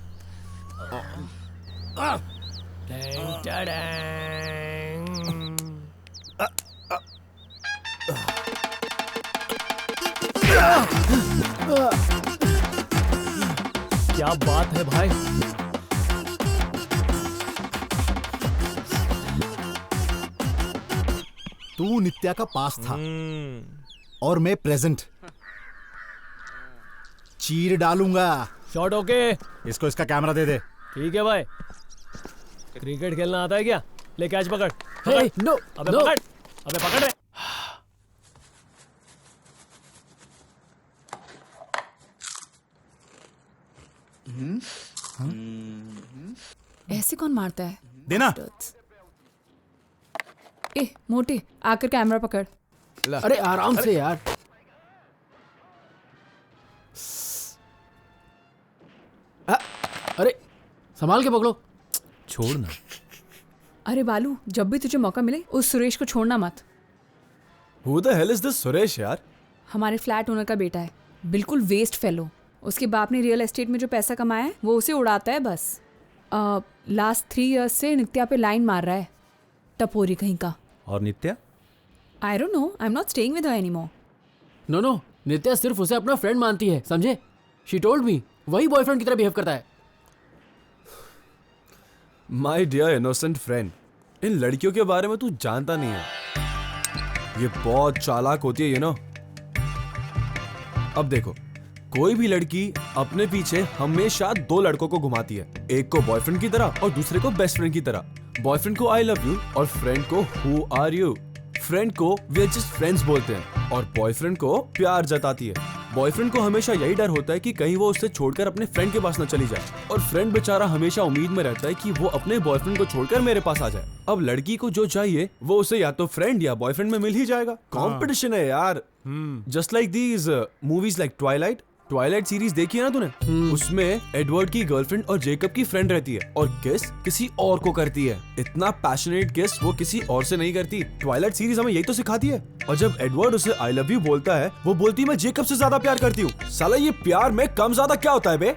क्या बात है भाई? तू नित्या का पास था और मैं प्रेजेंट। चीर डालूंगा। Shot okay. इसको इसका कैमरा दे दे। ठीक है भाई। क्रिकेट खेलना आता है क्या? ले कैच पकड़। Hey, no, अबे no. पकड़। अबे पकड़ रे। ऐसे कौन मारता है? देना। ए मोटे, आकर कैमरा पकड़। अरे आराम से यार। अरे संभाल के पकड़ो। छोड़ना। अरे बालू, जब भी तुझे मौका मिले उस सुरेश को छोड़ना मत। Who the hell is this Suresh यार? हमारे फ्लैट ओनर का बेटा है, बिल्कुल वेस्ट फेलो। उसके बाप ने रियल एस्टेट में जो पैसा कमाया है वो उसे उड़ाता है बस। लास्ट 3 years से नित्या पे लाइन मार रहा है, टपोरी कहीं का। और Nitya? I don't know, I am not staying with her anymore. No, Nitya सिर्फ उसे अपना फ्रेंड मानती है, समझे? शी टोल्ड मी वही बॉयफ्रेंड की तरह बिहेव करता है। माई डियर इनोसेंट फ्रेंड, इन लड़कियों के बारे में तू जानता नहीं है, ये बहुत चालाक होती है, यू नो। अब देखो, कोई भी लड़की अपने पीछे हमेशा 2 लड़कों को घुमाती है, एक को बॉयफ्रेंड की तरह और दूसरे को बेस्ट फ्रेंड की तरह। बॉयफ्रेंड को आई लव यू और फ्रेंड को हु आर यू। फ्रेंड को वी आर जस्ट फ्रेंड्स बोलते हैं और बॉयफ्रेंड को प्यार जताती है। बॉयफ्रेंड को हमेशा यही डर होता है कि कहीं वो उससे छोड़कर अपने फ्रेंड के पास न चली जाए, और फ्रेंड बेचारा हमेशा उम्मीद में रहता है कि वो अपने बॉयफ्रेंड को छोड़कर मेरे पास आ जाए। अब लड़की को जो चाहिए वो उसे या तो फ्रेंड या बॉयफ्रेंड में मिल ही जाएगा। कॉम्पिटिशन है यार, just like these movies like Twilight series देखी है ना तूने? उसमें एडवर्ड की गर्लफ्रेंड और जेकब की फ्रेंड रहती है और किस किसी और को करती है। इतना पैशनेट किस वो किसी और से नहीं करती। ट्वाइलाइट सीरीज हमें यही तो सिखाती है। और जब एडवर्ड उसे आई लव यू बोलता है, वो बोलती है मैं जेकब से ज्यादा प्यार करती हूँ। साला ये प्यार में कम ज्यादा क्या होता है बे?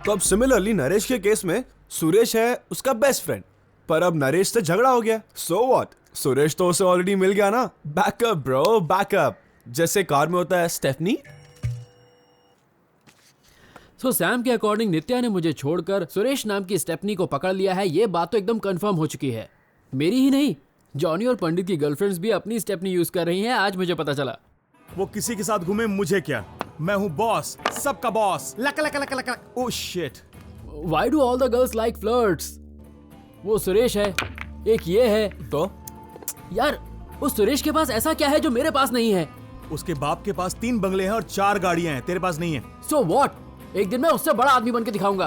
तो अब सिमिलरली नरेश के केस में सुरेश है उसका बेस्ट फ्रेंड, पर अब नरेश से झगड़ा हो गया। सो व्हाट, सुरेश तो उसे ऑलरेडी मिल गया ना। Backup bro, backup. जैसे कार में होता है स्टेफनी। तो सैम के अकॉर्डिंग नित्या ने मुझे छोड़कर सुरेश नाम की स्टेफनी को पकड़ लिया है, ये बात तो एकदम कंफर्म हो चुकी है। मेरी ही नहीं, जॉनी और पंडित की गर्लफ्रेंड्स भी अपनी स्टेफनी यूज कर रही हैं, आज मुझे पता चला। वो किसी के साथ घूमे मुझे क्या, मैं हूँ बॉस, सबका boss. Luck luck luck luck luck. Oh shit. Why do all the girls like flirts? वो सुरेश है, एक ये है, तो यार उस सुरेश के पास ऐसा क्या है जो मेरे पास नहीं है? उसके बाप के पास 3 बंगले हैं और 4 गाड़ियां हैं, तेरे पास नहीं है। So what? एक दिन मैं उससे बड़ा आदमी बन के दिखाऊंगा।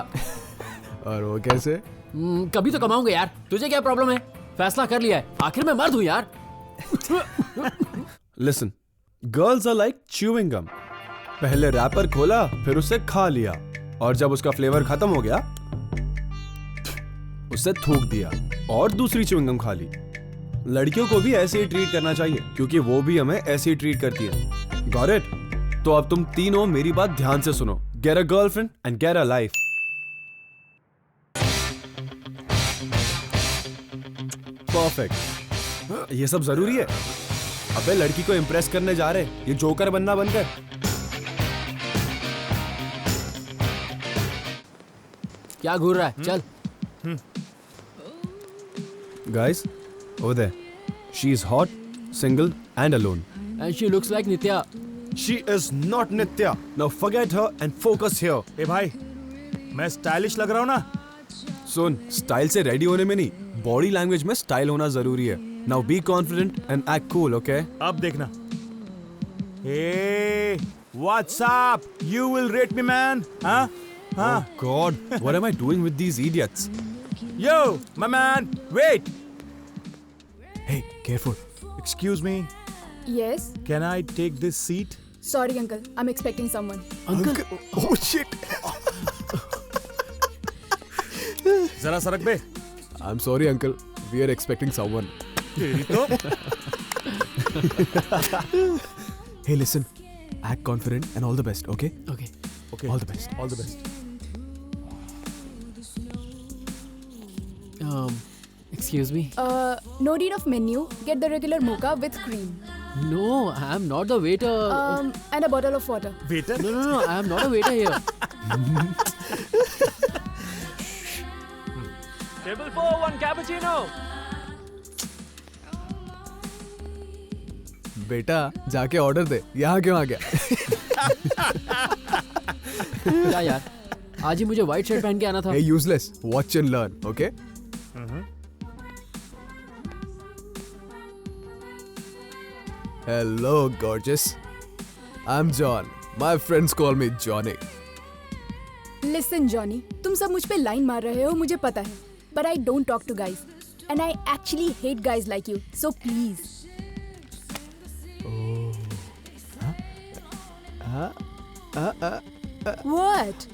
और वो कैसे? कभी तो कमाऊंगा यार, तुझे क्या प्रॉब्लम है? फैसला कर लिया है, आखिर मैं मर्द हूं यार। Listen, girls are like chewing gum. पहले रैपर खोला, फिर उसे खा लिया, और जब उसका फ्लेवर खत्म हो गया उसे थूक दिया और दूसरी च्यूइंग गम खा ली। लड़कियों को भी ऐसे ही ट्रीट करना चाहिए, क्योंकि वो भी हमें ऐसे ही ट्रीट करती है। Got it? तो अब तुम तीनों मेरी बात ध्यान से सुनो। Get a girlfriend and get a life. Perfect. ये सब जरूरी है? अबे लड़की को इम्प्रेस करने जा रहे, ये जोकर बनना बनकर। क्या घूर रहा है? चल। Guys, over there. She is hot, single and alone. And she looks like Nitya. She is not Nitya. Now forget her and focus here. ए भाई, मैं स्टाइलिश लग रहा हूँ ना? सुन, स्टाइल से रेडी होने में नहीं, बॉडी लैंग्वेज में स्टाइल होना जरूरी है। Now be confident and act cool, okay? अब देखना। Hey, what's up? You will rate me, man? हाँ? हाँ? Oh God, what am I doing with these idiots? Yo, my man, wait. Hey, careful. Excuse me. Yes. Can I take this seat? Sorry, uncle. I'm expecting someone. Uncle? Oh shit. जरा सरक बे। I'm sorry, uncle. We are expecting someone. तेरी तो। Hey, listen. Act confident and all the best, okay? Okay. Okay. All the best. All the best. Excuse me. No need of menu. Get the regular mocha with cream. No, I am not the waiter. And a bottle of water. Waiter? No, I am not a waiter here. Table 4, 1 cappuccino. बेटा जाके order दे, यहाँ क्यों आ गया? क्या यार, आज ही मुझे white shirt पहन के आना था। Hey, useless. Watch and learn, okay? Hello, gorgeous. I'm John. My friends call me Johnny. Listen, Johnny. तुम सब मुझ पे लाइन मार रहे हो, मुझे पता है. But I don't talk to guys. And I actually hate guys like you. So please. What?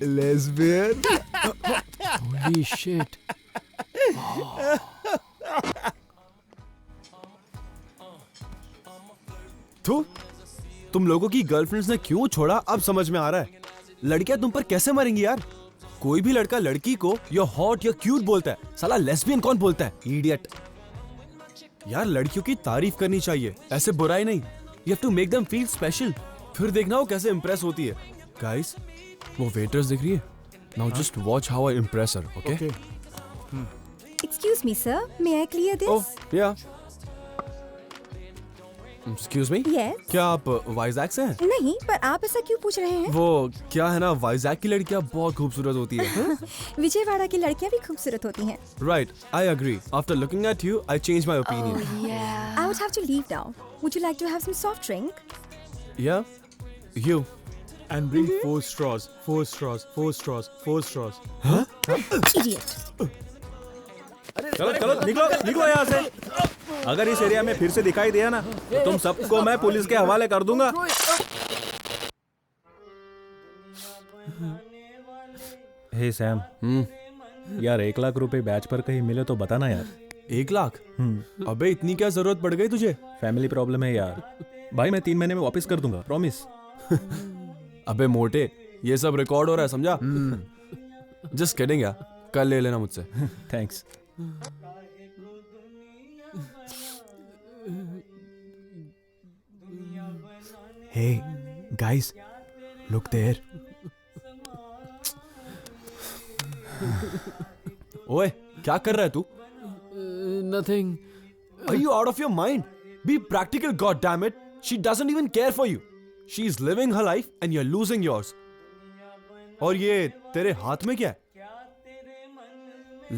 Lesbian? Holy shit. तुम लोगों की गर्लफ्रेंड्स ने क्यों छोड़ा अब समझ में आ रहा है। लड़कियां तुम पर कैसे मरेंगी यार? कोई भी लड़का लड़की को या हॉट या क्यूट बोलता है, साला लेस्बियन कौन बोलता है? इडियट। यार लड़कियों की तारीफ करनी चाहिए, ऐसे बुराई नहीं। You have to make them feel special. फिर देखना वो कैसे इंप्रेस होती है। गाइस, वो वेटर्स दिख रही है। Now just watch how I Impress her, okay? Excuse me, sir. May I clear this? ओह, या। Excuse me? Yes. क्या आप वाइजैक से हैं? नहीं, पर आप ऐसा क्यों पूछ रहे हैं? वो क्या है ना, वाइजैक की लड़कियां बहुत खूबसूरत होती है। विजयवाड़ा की लड़कियां भी खूबसूरत होती हैं। Right, I agree. After looking at you, I changed my opinion. I would have to leave now. Would you like to have some soft drink? Yeah, you. And bring 4 straws, 4 straws, 4 straws, 4 straws. Idiot. चलो चलो निकलो निकलो यहाँ से। अगर इस area में फिर से दिखाई दिया ना तो तुम सबको मैं पुलिस के हवाले कर दूंगा। हे सैम, यार 1 लाख रुपए बैच पर कहीं मिले तो बताना यार। 1 लाख? अबे इतनी क्या जरूरत पड़ गई तुझे? फैमिली प्रॉब्लम है यार। भाई मैं 3 महीने में वापस कर दूंगा, प्रॉमिस। अबे मोटे, ये सब रिकॉर्ड हो रहा है, समझा? जस्ट किडिंग यार, कल ले लेना मुझसे। Thanks. Hey, guys, look there. ओए, क्या कर रहा है तू? Nothing. Are you out of your mind? Be practical, goddammit. She doesn't even care for you. She is living her life and you're losing yours. और ये तेरे हाथ में क्या है?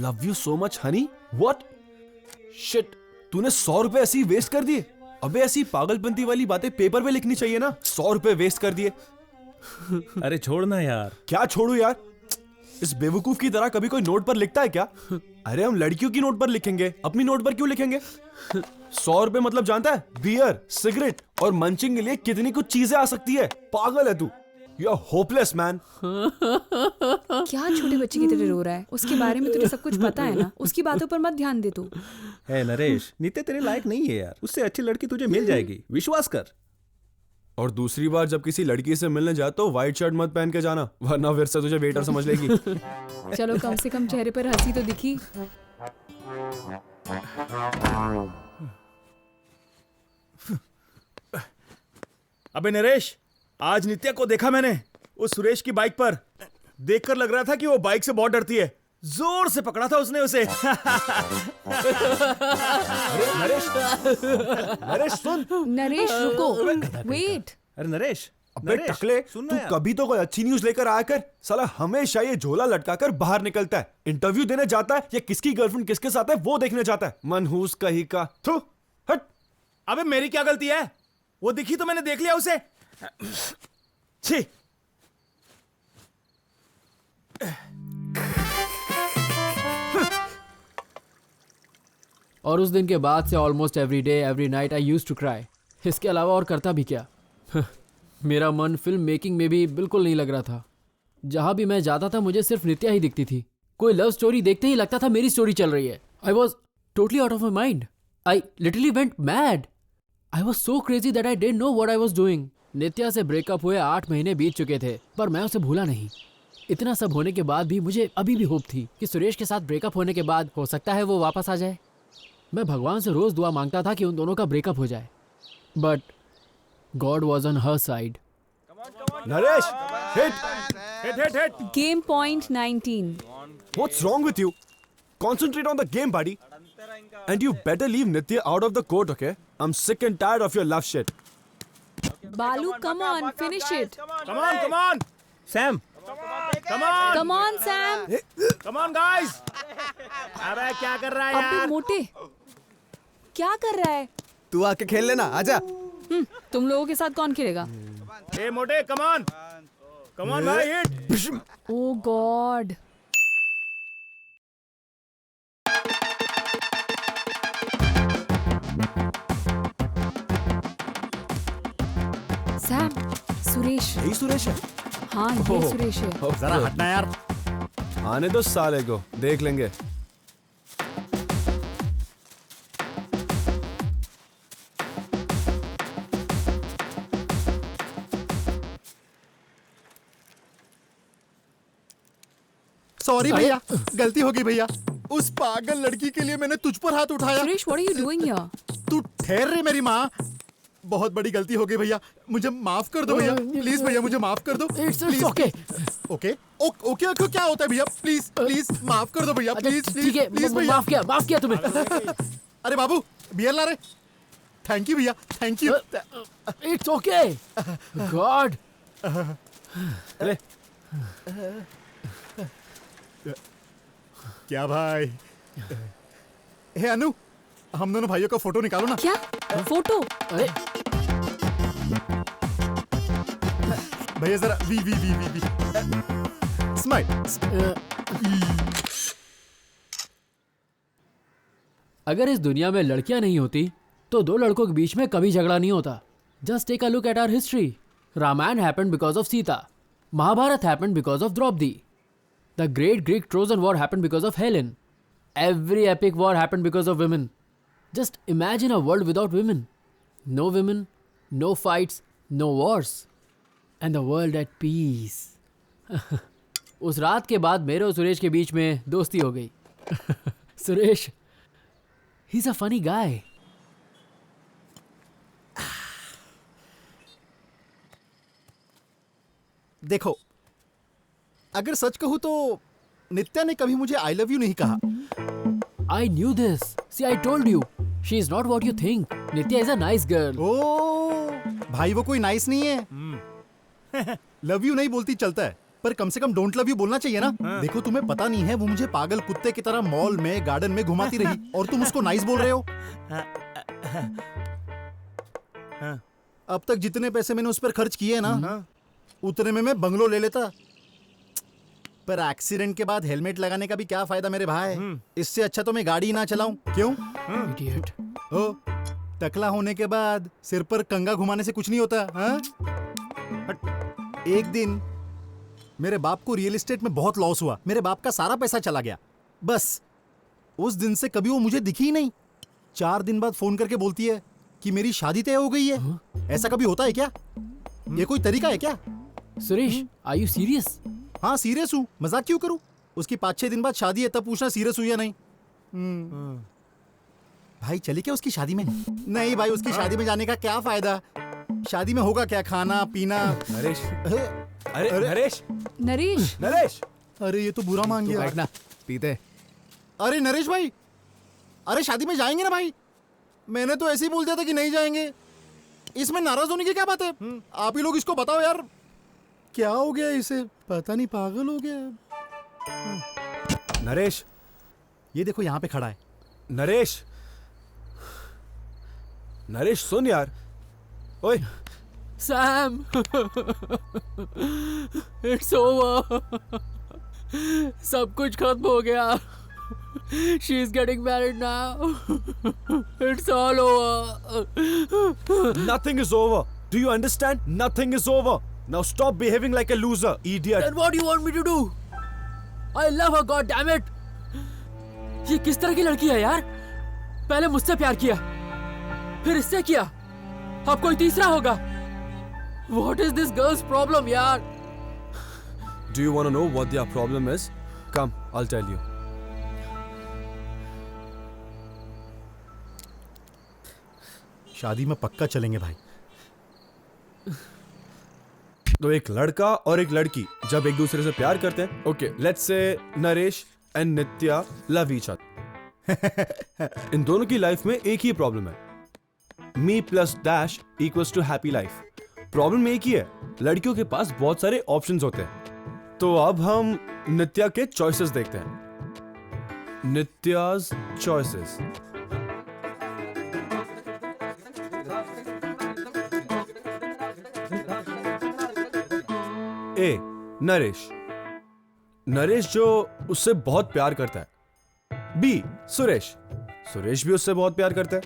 Love you so much, honey. What? Shit. तूने 100 रुपए ऐसे ही वेस्ट कर दिए? अबे ऐसी पागलपंती वाली बातें पेपर पे लिखनी चाहिए ना। 100 रुपए वेस्ट कर दिए। अरे छोड़ना यार। क्या छोड़ू यार? इस बेवकूफ की तरह कभी कोई नोट पर लिखता है क्या? अरे हम लड़कियों की नोट पर लिखेंगे, अपनी नोट पर क्यों लिखेंगे? 100 रुपए मतलब जानता है? बियर, सिगरेट और मंचिंग के लिए कितनी कुछ चीजें आ सकती है। पागल है तू। You are hopeless, man. क्या छोटे बच्चे की तरह रो रहा है? उसके बारे में तुझे सब कुछ पता है ना? उसकी बातों पर मत ध्यान दे तू। हे नरेश, नित्य तेरे लायक नहीं है यार। उससे अच्छी लड़की तुझे मिल जाएगी, विश्वास कर। और दूसरी बार जब किसी लड़की से मिलने जाए तो व्हाइट शर्ट मत पहन के जाना, वरना फिर से तुझे वेटर समझ लेगी। चलो कम से कम चेहरे पर हंसी तो दिखी। अबे नरेश, आज नित्या को देखा मैंने उस सुरेश की बाइक पर। देखकर लग रहा था कि वो बाइक से बहुत डरती है। जोर से पकड़ा था उसने उसे। नरेश सुन। नरेश रुको, वेट। अरे नरेश, अबे टकले, तू कभी तो कोई अच्छी न्यूज लेकर आया कर। साला हमेशा ये झोला लटकाकर बाहर निकलता है। इंटरव्यू देने जाता है या किसकी गर्लफ्रेंड किसके साथ है वो देखने जाता है। मनहूस कहीं का। थू, हट। अबे मेरी क्या गलती है? वो दिखी तो मैंने देख लिया उसे। छी। और उस दिन के बाद से almost every day every night I used to cry. इसके अलावा और करता भी क्या? मेरा मन फिल्म मेकिंग में भी बिल्कुल नहीं लग रहा था। जहां भी मैं जाता था मुझे सिर्फ नित्या ही दिखती थी। कोई लव स्टोरी देखते ही लगता था मेरी स्टोरी चल रही है। I was totally out of my mind. I literally went mad. I was so crazy that I didn't know what I was doing. Nitya से ब्रेकअप हुए 8 महीने बीत चुके थे, पर मैं उसे भूला नहीं। इतना सब होने के बाद भी मुझे अभी भी होप थी कि सुरेश के साथ ब्रेकअप होने के बाद हो सकता है वो वापस आ जाए। मैं भगवान से रोज दुआ मांगता था कि उन दोनों का ब्रेकअप हो जाए, but God was on her side. Naresh, hit. Game point 19. What's wrong with you? Concentrate on the game, buddy. And you better leave Nitya out of the court, okay? I'm sick and tired of your love shit. Balu, come on, finish it. Come on. Sam. Come on, Sam. Come on, guys. अबे क्या कर रहा है अबे यार? मोटे, क्या कर रहा है? तू आके खेल लेना, आजा। तुम लोगों के साथ कौन खेलेगा? ए मोटे, come on भाई, hit. Oh God. Sam, Suresh. यही सुरेश है? हाँ, ये सुरेश है। जरा हटना यार। आने दो साले को, देख लेंगे। सॉरी भैया, गलती हो गई भैया। उस पागल लड़की के लिए मैंने तुझ पर हाथ उठाया। Suresh, what are you doing here? तू ठहर रे मेरी माँ। बहुत बड़ी गलती हो गई भैया, मुझे माफ कर दो भैया, प्लीज भैया मुझे माफ कर दो। It's please. okay. Okay okay okay क्या होता है भैया, प्लीज प्लीज माफ कर दो भैया, प्लीज ठीक है, प्लीज भैया। माफ किया तुम्हें। अरे बाबू बियर ला रे। थैंक यू भैया, thank you. It's okay. God. अरे क्या भाई। हे अनु, हम दोनों भाइयों का फोटो निकालो ना। क्या फोटो? अरे भैया जरा वी वी वी वी वी स्माइल। अगर इस दुनिया में लड़कियां नहीं होती तो दो लड़कों के बीच में कभी झगड़ा नहीं होता। Just take a look at our history. Ramayana happened because of Sita, Mahabharata happened because of Draupadi, the great Greek Trojan war happened because of Helen, every epic war happened because of women. Just imagine a world without women. No women, no fights, no wars. And the world at peace. उस रात के बाद मेरे और सुरेश के बीच में दोस्ती हो गई। Suresh, he's a funny guy. देखो, अगर सच कहूं तो नित्या ने कभी मुझे आई लव यू नहीं कहा। I knew this. See, I told you. She is not what you think. Nitya is a nice girl. ओ भाई वो कोई नाइस नहीं है। लव यू नहीं बोलती चलता है, पर कम से कम डोंट लव यू बोलना चाहिए ना। देखो तुम्हें पता नहीं है, वो मुझे पागल कुत्ते की तरह मॉल में गार्डन में घुमाती रही और तुम उसको नाइस बोल रहे हो। अब तक जितने पैसे मैंने उस पर खर्च किए ना, उतने में मैं बंगलो ले लेता। पर एक्सीडेंट के बाद हेलमेट लगाने का भी क्या फायदा मेरे भाई। इससे अच्छा तो मैं गाड़ी ही ना चलाऊं। क्यों? Idiot. ओ, टकला होने के बाद सिर पर कंगा घुमाने से कुछ नहीं होता। हाँ? एक दिन मेरे बाप को रियल एस्टेट में बहुत लॉस हुआ। मेरे बाप का सारा पैसा चला गया। बस उस दिन से कभी वो मुझे दिखी ही नहीं। 4 दिन बाद फोन करके बोलती है कि मेरी शादी तय हो गई है। ऐसा कभी होता है क्या? ये कोई तरीका है क्या? Suresh, are you serious? हाँ सीरियस हूँ, मजाक क्यों करूँ? उसकी 5-6 दिन बाद शादी है, तब पूछना सीरियस हुई या नहीं। भाई चले क्या उसकी शादी में? नहीं भाई, उसकी शादी में जाने का क्या फायदा? शादी में होगा क्या? खाना पीना। नरेश, अरे नरेश, नरेश, नरेश, अरे ये तो बुरा मान गया। बैठना, पीते। अरे नरेश भाई, अरे शादी में जाएंगे ना भाई? मैंने तो ऐसे ही बोल दिया था कि नहीं जाएंगे। इसमें नाराज होने की क्या बात है? आप ही लोग इसको बताओ यार, क्या हो गया इसे? पता नहीं, पागल हो गया। नरेश, ये देखो यहाँ पे खड़ा है। नरेश, नरेश सुन यार। ओए Sam, it's over. सब कुछ खत्म हो गया। She is getting married now. It's all over. nothing is over. Do you understand? Nothing is over. Now stop behaving like a loser, idiot. Then what do you want me to do? I love her, God damn it. ये किस तरह की लड़की है यार? पहले मुझसे प्यार किया, फिर इससे किया, अब कोई तीसरा होगा। What is this girl's problem, यार? Do you want to know what their problem is? Come, I'll tell you. शादी में पक्का चलेंगे भाई। तो एक लड़का और एक लड़की जब एक दूसरे से प्यार करते हैं, okay, let's say Naresh and Nitya love each other. इन दोनों की लाइफ में एक ही प्रॉब्लम है, me plus dash equals to happy life. Problem एक ही है, लड़कियों के पास बहुत सारे ऑप्शंस होते हैं। तो अब हम नित्या के चॉइसेस देखते हैं। नित्याज चॉइसेस। ए, नरेश, नरेश जो उससे बहुत प्यार करता है। बी, सुरेश, सुरेश भी उससे बहुत प्यार करता है,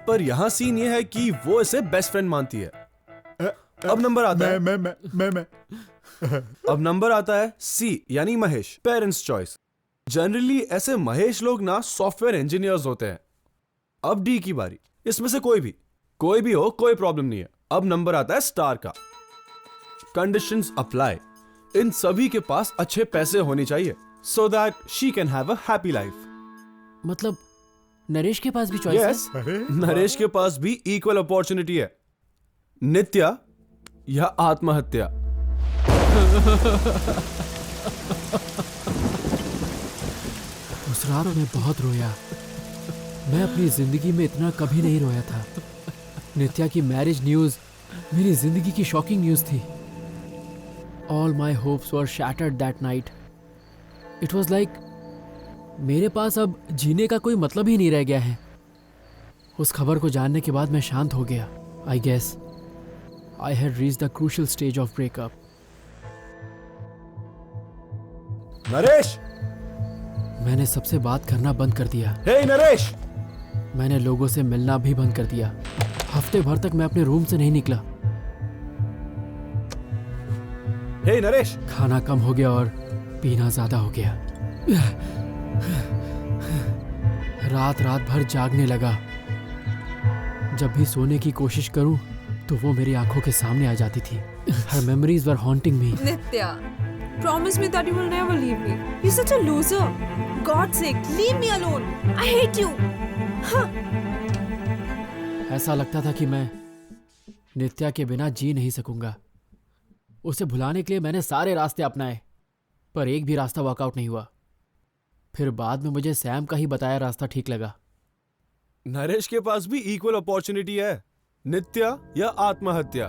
पर यहां सीन ये है कि वो इसे बेस्ट फ्रेंड मानती है। अब नंबर आता है मैं अब नंबर आता है सी यानी महेश, पेरेंट्स चॉइस। जनरली ऐसे महेश लोग ना सॉफ्टवेयर इंजीनियर्स होते हैं। अब डी की बारी। इसमें से कोई भी हो, कोई प्रॉब्लम नहीं है। अब नंबर आता है स्टार का। Conditions apply. इन सभी के पास अच्छे पैसे होने चाहिए, so that she can have a happy life. मतलब नरेश के पास भी चॉइस Yes, है? नरेश के पास भी इक्वल अपॉर्चुनिटी है, नित्या या आत्महत्या। उस रात मैं बहुत रोया। मैं अपनी जिंदगी में इतना कभी नहीं रोया था। नित्या की मैरिज न्यूज मेरी जिंदगी की शॉकिंग न्यूज थी। All my hopes were shattered that night. It was like मेरे पास अब जीने का कोई मतलब ही नहीं रह गया है। उस खबर को जानने के बाद मैं शांत हो गया। I guess I had reached the crucial stage of breakup. Naresh! मैंने सबसे बात करना बंद कर दिया। Hey नरेश! मैंने लोगों से मिलना भी बंद कर दिया। हफ्ते भर तक मैं अपने रूम से नहीं निकला। Hey नरेश! खाना कम हो गया और पीना ज्यादा हो गया। रात भर जागने लगा। जब भी सोने की कोशिश करूं तो वो मेरी आंखों के सामने आ जाती थी। Her memories were haunting me. Nitya, promise me that you will never leave me. You're such a loser. God's sake, leave me alone. I hate you. ऐसा लगता था कि मैं नित्या के बिना जी नहीं सकूंगा। उसे भुलाने के लिए मैंने सारे रास्ते अपनाए, पर एक भी रास्ता वर्कआउट नहीं हुआ। फिर बाद में मुझे सैम का ही बताया रास्ता ठीक लगा। नरेश के पास भी इक्वल अपॉर्चुनिटी है, नित्या या आत्महत्या।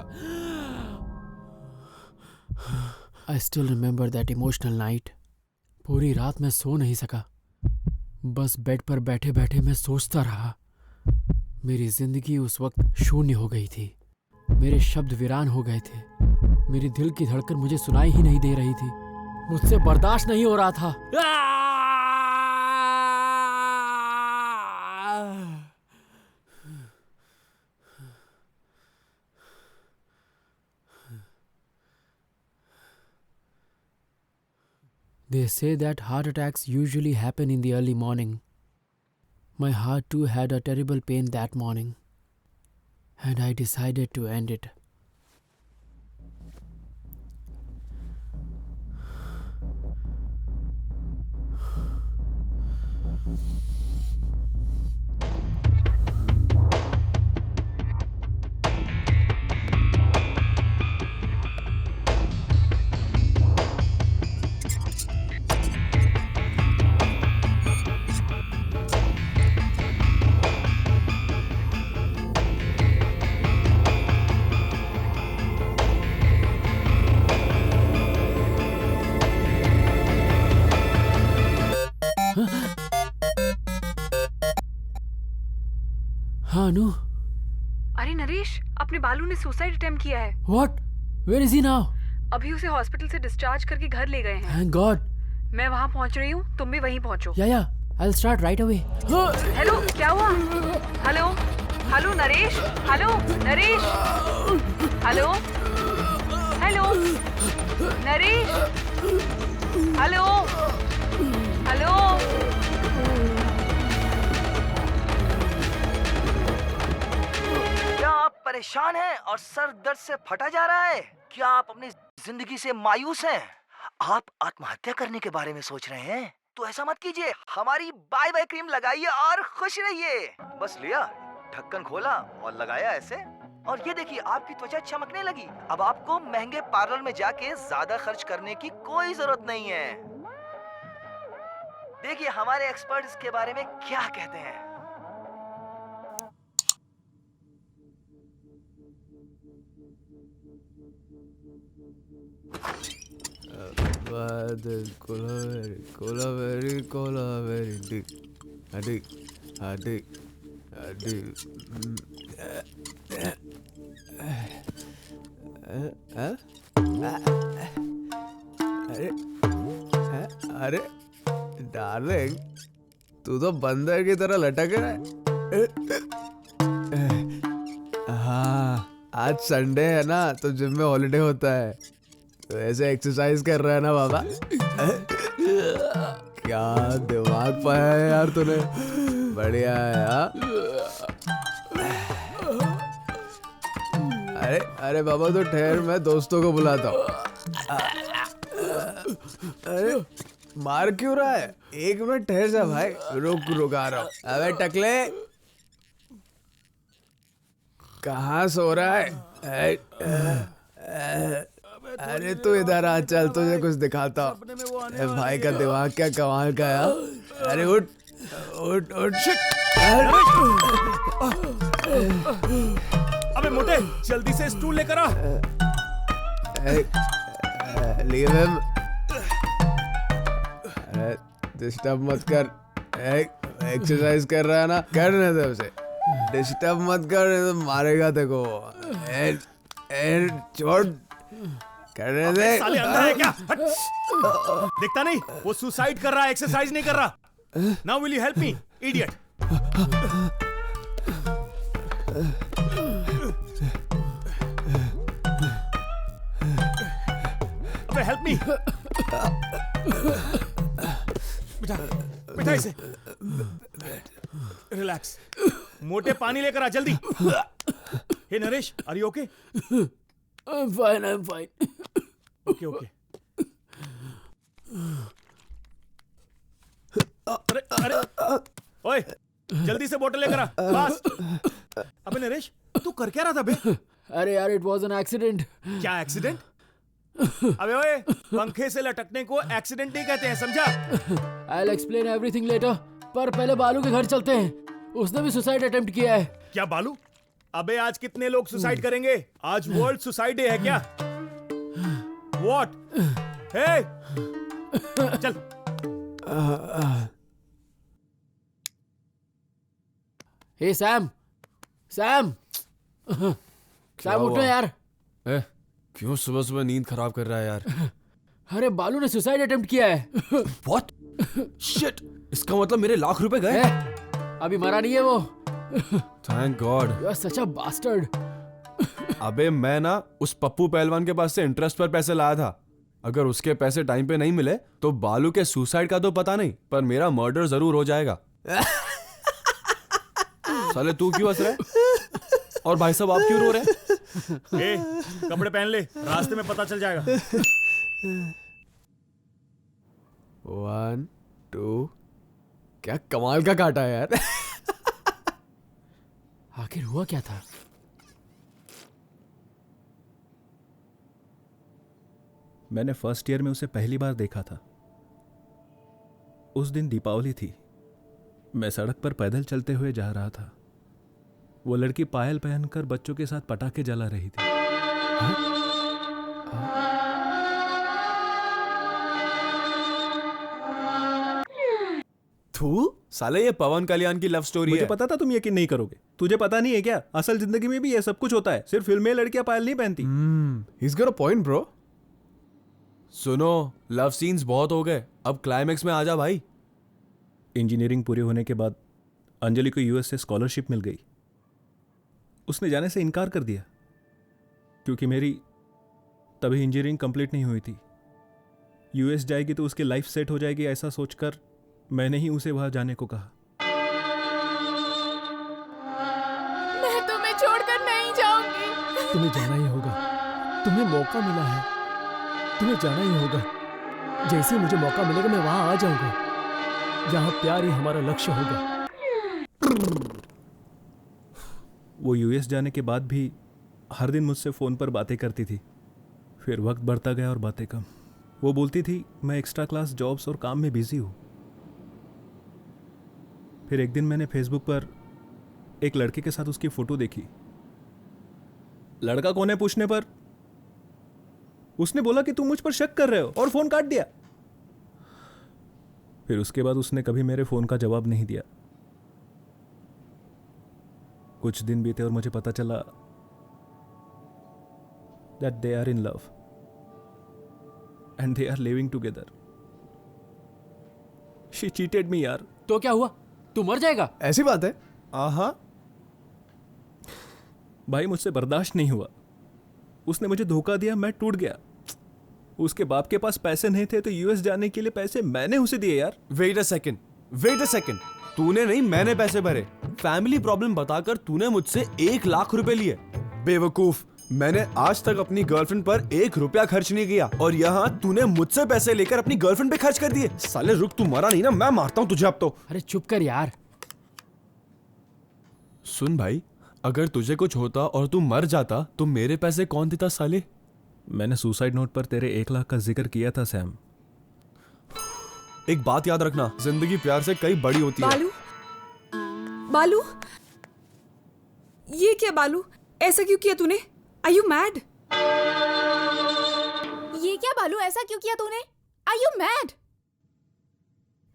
I still remember that emotional night. पूरी रात मैं सो नहीं सका। बस बेड पर बैठे बैठे मैं सोचता रहा। मेरी जिंदगी उस वक्त शून्य हो गई थी। मेरे शब्द वीरान हो गए थे। मेरी दिल की धड़कन मुझे सुनाई ही नहीं दे रही थी। मुझसे बर्दाश्त नहीं हो रहा था। They say that heart attacks usually happen in the early morning. My heart too had a terrible pain that morning, and I decided to end it. हाँ अनु। अरे नरेश, अपने बालू ने सुसाइड अटेम्प्ट किया है। What? Where is he now? अभी उसे hospital से डिस्चार्ज करके घर ले गए हैं। Thank God. मैं वहाँ पहुँच रही हूँ, तुम भी वहीं पहुँचो। Yeah, I'll start right away. Hello, क्या हुआ? Hello, hello Naresh, hello Naresh, hello, hello Naresh, hello, hello. क्या आप परेशान हैं और सर दर्द से फटा जा रहा है? क्या आप अपनी जिंदगी से मायूस हैं? आप आत्महत्या करने के बारे में सोच रहे हैं? तो ऐसा मत कीजिए। हमारी बाय बाय क्रीम लगाइए और खुश रहिए। बस लिया, ढक्कन खोला और लगाया ऐसे, और ये देखिए आपकी त्वचा चमकने लगी। अब आपको महंगे पार्लर में जाके ज्यादा खर्च करने की कोई जरूरत नहीं है। देखिए हमारे एक्सपर्ट इसके बारे में क्या कहते हैं। अरे डार्लिंग, तू तो बंदर की तरह लटक रहा है। हाँ, आज संडे है ना, तो जिम में हॉलिडे होता है, तो ऐसे एक्सरसाइज कर रहा है ना बाबा। क्या दिमाग पाया है यार तूने, बढ़िया है यार। अरे बाबा तो ठहर, मैं दोस्तों को बुलाता हूँ। अरे मार क्यों रहा है? एक मिनट ठहर जा भाई, रुक आ रहा हूँ। अबे टकले, कहाँ सो रहा है? अरे तू इधर आ, चल तुझे कुछ दिखाता हूँ। भाई का दिमाग क्या कमाल का है। अरे उठ उठ उठ। अबे मोटे, जल्दी से स्टूल लेकर आ। Leave him. डिस्टर्ब मत कर। एक्सरसाइज कर रहा है ना, करने दे उसे। डिस्टर्ब मत कर, नहीं तो मारेगा तेको। छोड़, करने दे। साले अंधा है क्या? हट। दिखता नहीं वो सुसाइड कर रहा है, एक्सरसाइज नहीं कर रहा। Now will you help me idiot? अबे हेल्प मी। बिठा इसे। रिलैक्स। मोटे पानी लेकर आ जल्दी। Hey Naresh, are you okay? I'm fine. Okay. अरे ओए, जल्दी से बोतल लेकर आ, बस। अबे नरेश, तू कर क्या रहा था बे? अरे यार, इट वॉज एन एक्सीडेंट। क्या एक्सीडेंट? अबे ओए, पंखे से लटकने को एक्सीडेंट नहीं कहते हैं, समझा? I'll explain everything later, पर पहले बालू के घर चलते हैं। उसने भी सुसाइड अटेम्प्ट किया है। क्या बालू? अबे आज कितने लोग सुसाइड करेंगे? आज वर्ल्ड सुसाइड डे है क्या? What? Hey! चल। हे सैम, उठो यार। क्यों सुबह सुबह नींद खराब कर रहा है यार? अरे बालू ने सुसाइड अटेम्प्ट किया है। What? Shit! इसका मतलब मेरे लाख रुपए गए? अभी मरा नहीं है वो। Thank God. You are such a bastard. अबे मैं ना उस पप्पू पहलवान के पास से इंटरेस्ट पर पैसे लाया था। अगर उसके पैसे टाइम पे नहीं मिले तो बालू के सुसाइड का तो पता नहीं, पर मेरा मर्डर जरूर हो जाएगा। साले तू क्यों हंस रहा है? और भाई साहब आप क्यों रो रहे हैं? ए, कपड़े पहन ले, रास्ते में पता चल जाएगा। 1 2। क्या कमाल का काटा है यार। आखिर हुआ क्या था? मैंने फर्स्ट ईयर में उसे पहली बार देखा था। उस दिन दीपावली थी। मैं सड़क पर पैदल चलते हुए जा रहा था। वो लड़की पायल पहनकर बच्चों के साथ पटाखे जला रही थी। तू साले, ये पवन कल्याण की लव स्टोरी है। मुझे पता था तुम यकीन नहीं करोगे। तुझे पता नहीं है क्या? असल जिंदगी में भी ये सब कुछ होता है। सिर्फ फिल्म में लड़कियां पायल नहीं पहनती। He's got a point, bro. सुनो, लव सीन्स बहुत हो गए, अब क्लाइमेक्स में आ जा भाई। इंजीनियरिंग पूरी होने के बाद अंजलि को यूएस से स्कॉलरशिप मिल गई। उसने जाने से इनकार कर दिया क्योंकि मेरी तभी इंजीनियरिंग कंप्लीट नहीं हुई थी। यूएस जाएगी तो उसकी लाइफ सेट हो जाएगी, ऐसा सोचकर मैंने ही उसे वहां जाने को कहा। मैं तुम्हें छोड़कर नहीं जाऊंगी। तुम्हें जाना ही होगा। तुम्हें मौका मिला है, तुम्हें जाना ही होगा। जैसे ही मुझे मौका मिलेगा मैं वहां आ जाऊंगा, जहां प्यार ही हमारा लक्ष्य होगा। वो यूएस जाने के बाद भी हर दिन मुझसे फ़ोन पर बातें करती थी। फिर वक्त बढ़ता गया और बातें कम। वो बोलती थी मैं एक्स्ट्रा क्लास जॉब्स और काम में बिजी हूँ। फिर एक दिन मैंने फेसबुक पर एक लड़के के साथ उसकी फ़ोटो देखी। लड़का कौन है पूछने पर उसने बोला कि तुम मुझ पर शक कर रहे हो, और फ़ोन काट दिया। फिर उसके बाद उसने कभी मेरे फ़ोन का जवाब नहीं दिया। कुछ दिन बीते और मुझे पता चला that they are in love and they are living together. She cheated me यार। तो क्या हुआ? तू मर जाएगा? ऐसी बात है? आहा भाई, मुझसे बर्दाश्त नहीं हुआ। उसने मुझे धोखा दिया, मैं टूट गया। उसके बाप के पास पैसे नहीं थे तो यूएस जाने के लिए पैसे मैंने उसे दिए यार। Wait a second. तूने नहीं, मैंने पैसे भरे। फैमिली प्रॉब्लम बताकर तूने मुझसे 1 लाख रुपए लिए। बेवकूफ, मैंने आज तक अपनी गर्लफ्रेंड पर 1 रुपया खर्च नहीं किया और यहाँ तूने मुझसे पैसे लेकर अपनी गर्लफ्रेंड पे खर्च कर दिए। साले रुक, तू मरा नहीं ना, मैं मारता हूँ तुझे अब तो। अरे चुप कर यार। सुन भाई, अगर तुझे कुछ होता और तू मर जाता तो मेरे पैसे कौन देता साले? मैंने सुसाइड नोट पर तेरे 1 लाख का जिक्र किया था सैम। एक बात याद रखना, जिंदगी प्यार से कई बड़ी होती है। बालू, बालू, ये क्या बालू, ऐसा क्यों किया तूने? Are you mad? ये क्या बालू, ऐसा क्यों किया तूने? Are you mad?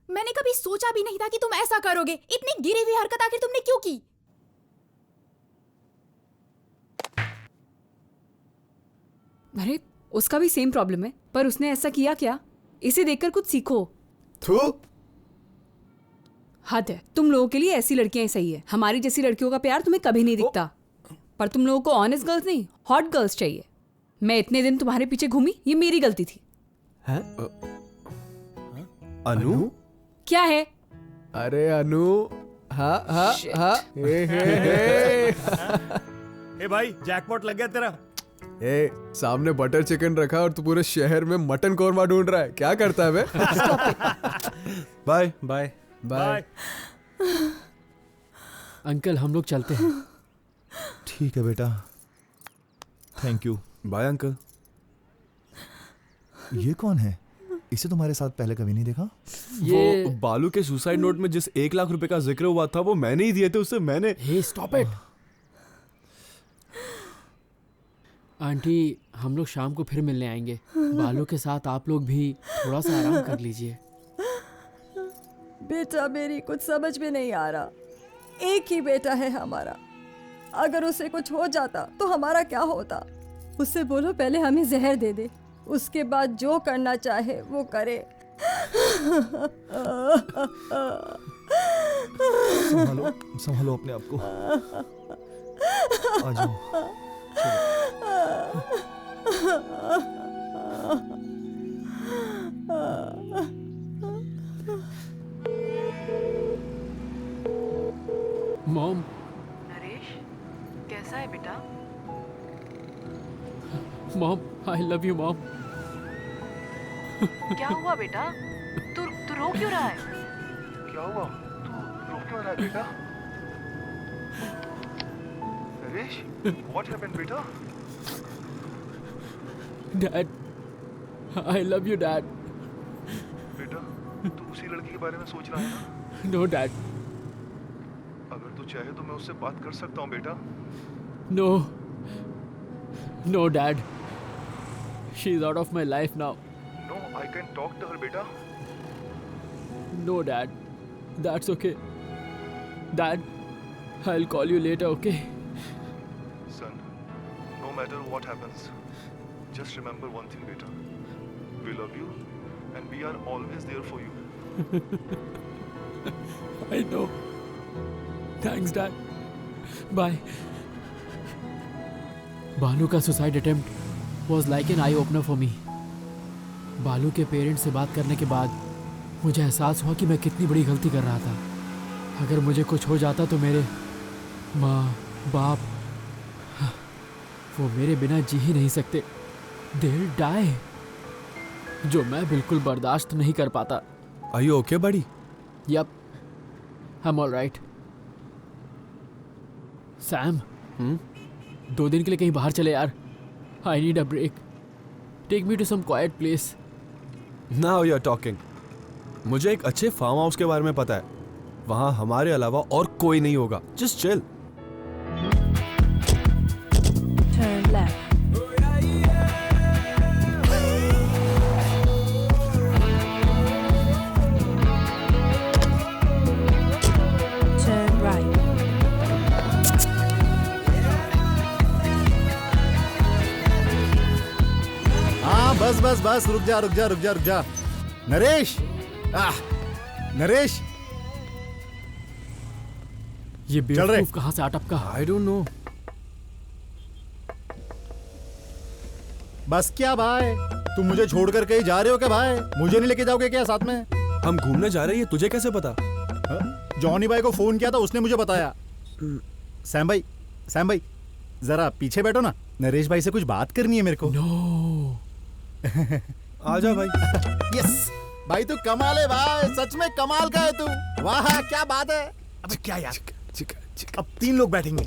मैंने कभी सोचा भी नहीं था कि तुम ऐसा करोगे। इतनी गिरी हुई हरकत आखिर तुमने क्यों की? अरे उसका भी सेम प्रॉब्लम है, पर उसने ऐसा किया क्या? इसे देखकर कुछ सीखो। हद है, तुम लोगों के लिए ऐसी लड़कियां ही सही है। हमारी जैसी लड़कियों का प्यार तुम्हें कभी नहीं दिखता। पर तुम लोगों को ऑनेस्ट गर्ल्स नहीं, हॉट गर्ल्स चाहिए। मैं इतने दिन तुम्हारे पीछे घूमी, ये मेरी गलती थी। अनु? क्या है? अरे अनु, हाँ हाँ हाँ, ए भाई, जैकपॉट लग गया तेरा। सामने बटर चिकन रखा और तू पूरे शहर में मटन कौरमा ढूंढ रहा है, क्या करता है बे? Bye bye bye. अंकल हम लोग चलते हैं। ठीक है बेटा, थैंक यू। Bye uncle. ये कौन है? इसे तुम्हारे साथ पहले कभी नहीं देखा। वो बालू के सुसाइड नोट में जिस 1 लाख रुपए का जिक्र हुआ था वो मैंने ही दिए थे उसे। मैंने। हे स्टॉप इट। आंटी हम लोग शाम को फिर मिलने आएंगे। बालू के साथ आप लोग भी थोड़ा सा आराम कर लीजिए। बेटा मेरी कुछ समझ में नहीं आ रहा। एक ही बेटा है हमारा, अगर उसे कुछ हो जाता तो हमारा क्या होता? उससे बोलो पहले हमें जहर दे दे, उसके बाद जो करना चाहे वो करे। संभालो संभालो अपने आप को। आ जाओ। मॉम। नरेश, कैसा है बेटा? Mom, I love you mom. क्या हुआ बेटा? तू रो क्यों रहा है? क्या हुआ? तू रो क्यों रहा है बेटा? नरेश, what happened बेटा? Dad, I love you dad. बेटा, तू उसी लड़की के बारे में सोच रहा है ना? No dad. अगर तू चाहे तो मैं उससे बात कर सकता हूँ बेटा। No no dad, she is out of my life now. No, I can talk to her बेटा। No dad, that's okay. Dad, I'll call you later, okay? Son, no matter what happens, just remember one thing बेटा, we love you and we are always there for you. I know. Thanks dad. Bye. बालू का suicide attempt was like an eye opener for me. बालू के parents से बात करने के बाद मुझे एहसास हुआ कि मैं कितनी बड़ी गलती कर रहा था। अगर मुझे कुछ हो जाता तो मेरे माँ बाप वो मेरे बिना जी ही नहीं सकते। They'll die, जो मैं बिल्कुल बर्दाश्त नहीं कर पाता। Are you okay, buddy? Yep, I'm all right. Sam, 2 दिन के लिए कहीं बाहर चले यार। I need a break. Take me to some quiet place. Now you're talking. मुझे एक अच्छे फार्म हाउस के बारे में पता है, वहां हमारे अलावा और कोई नहीं होगा। Just chill. Turn left. Turn right. हाँ बस बस बस, रुक जा रुक जा रुक जा रुक जा। नरेश, नरेश, ये चल रहे बेवकूफ कहाँ से अटपका? I don't know. बस क्या भाई, तुम मुझे छोड़कर कहीं जा रहे हो क्या भाई? मुझे नहीं लेके जाओगे क्या साथ में? हम घूमने जा रहे हैं, तुझे कैसे पता? जॉनी भाई को फोन किया था, उसने मुझे बताया। सैम भाई जरा पीछे बैठो ना। नरेश भाई से कुछ बात करनी है मेरे को। नो। आ जा भाई। यस भाई, तू कमाल है भाई, सच में कमाल का है तू। वाह क्या बात है। अबे क्या यार, अब 3 लोग बैठेंगे।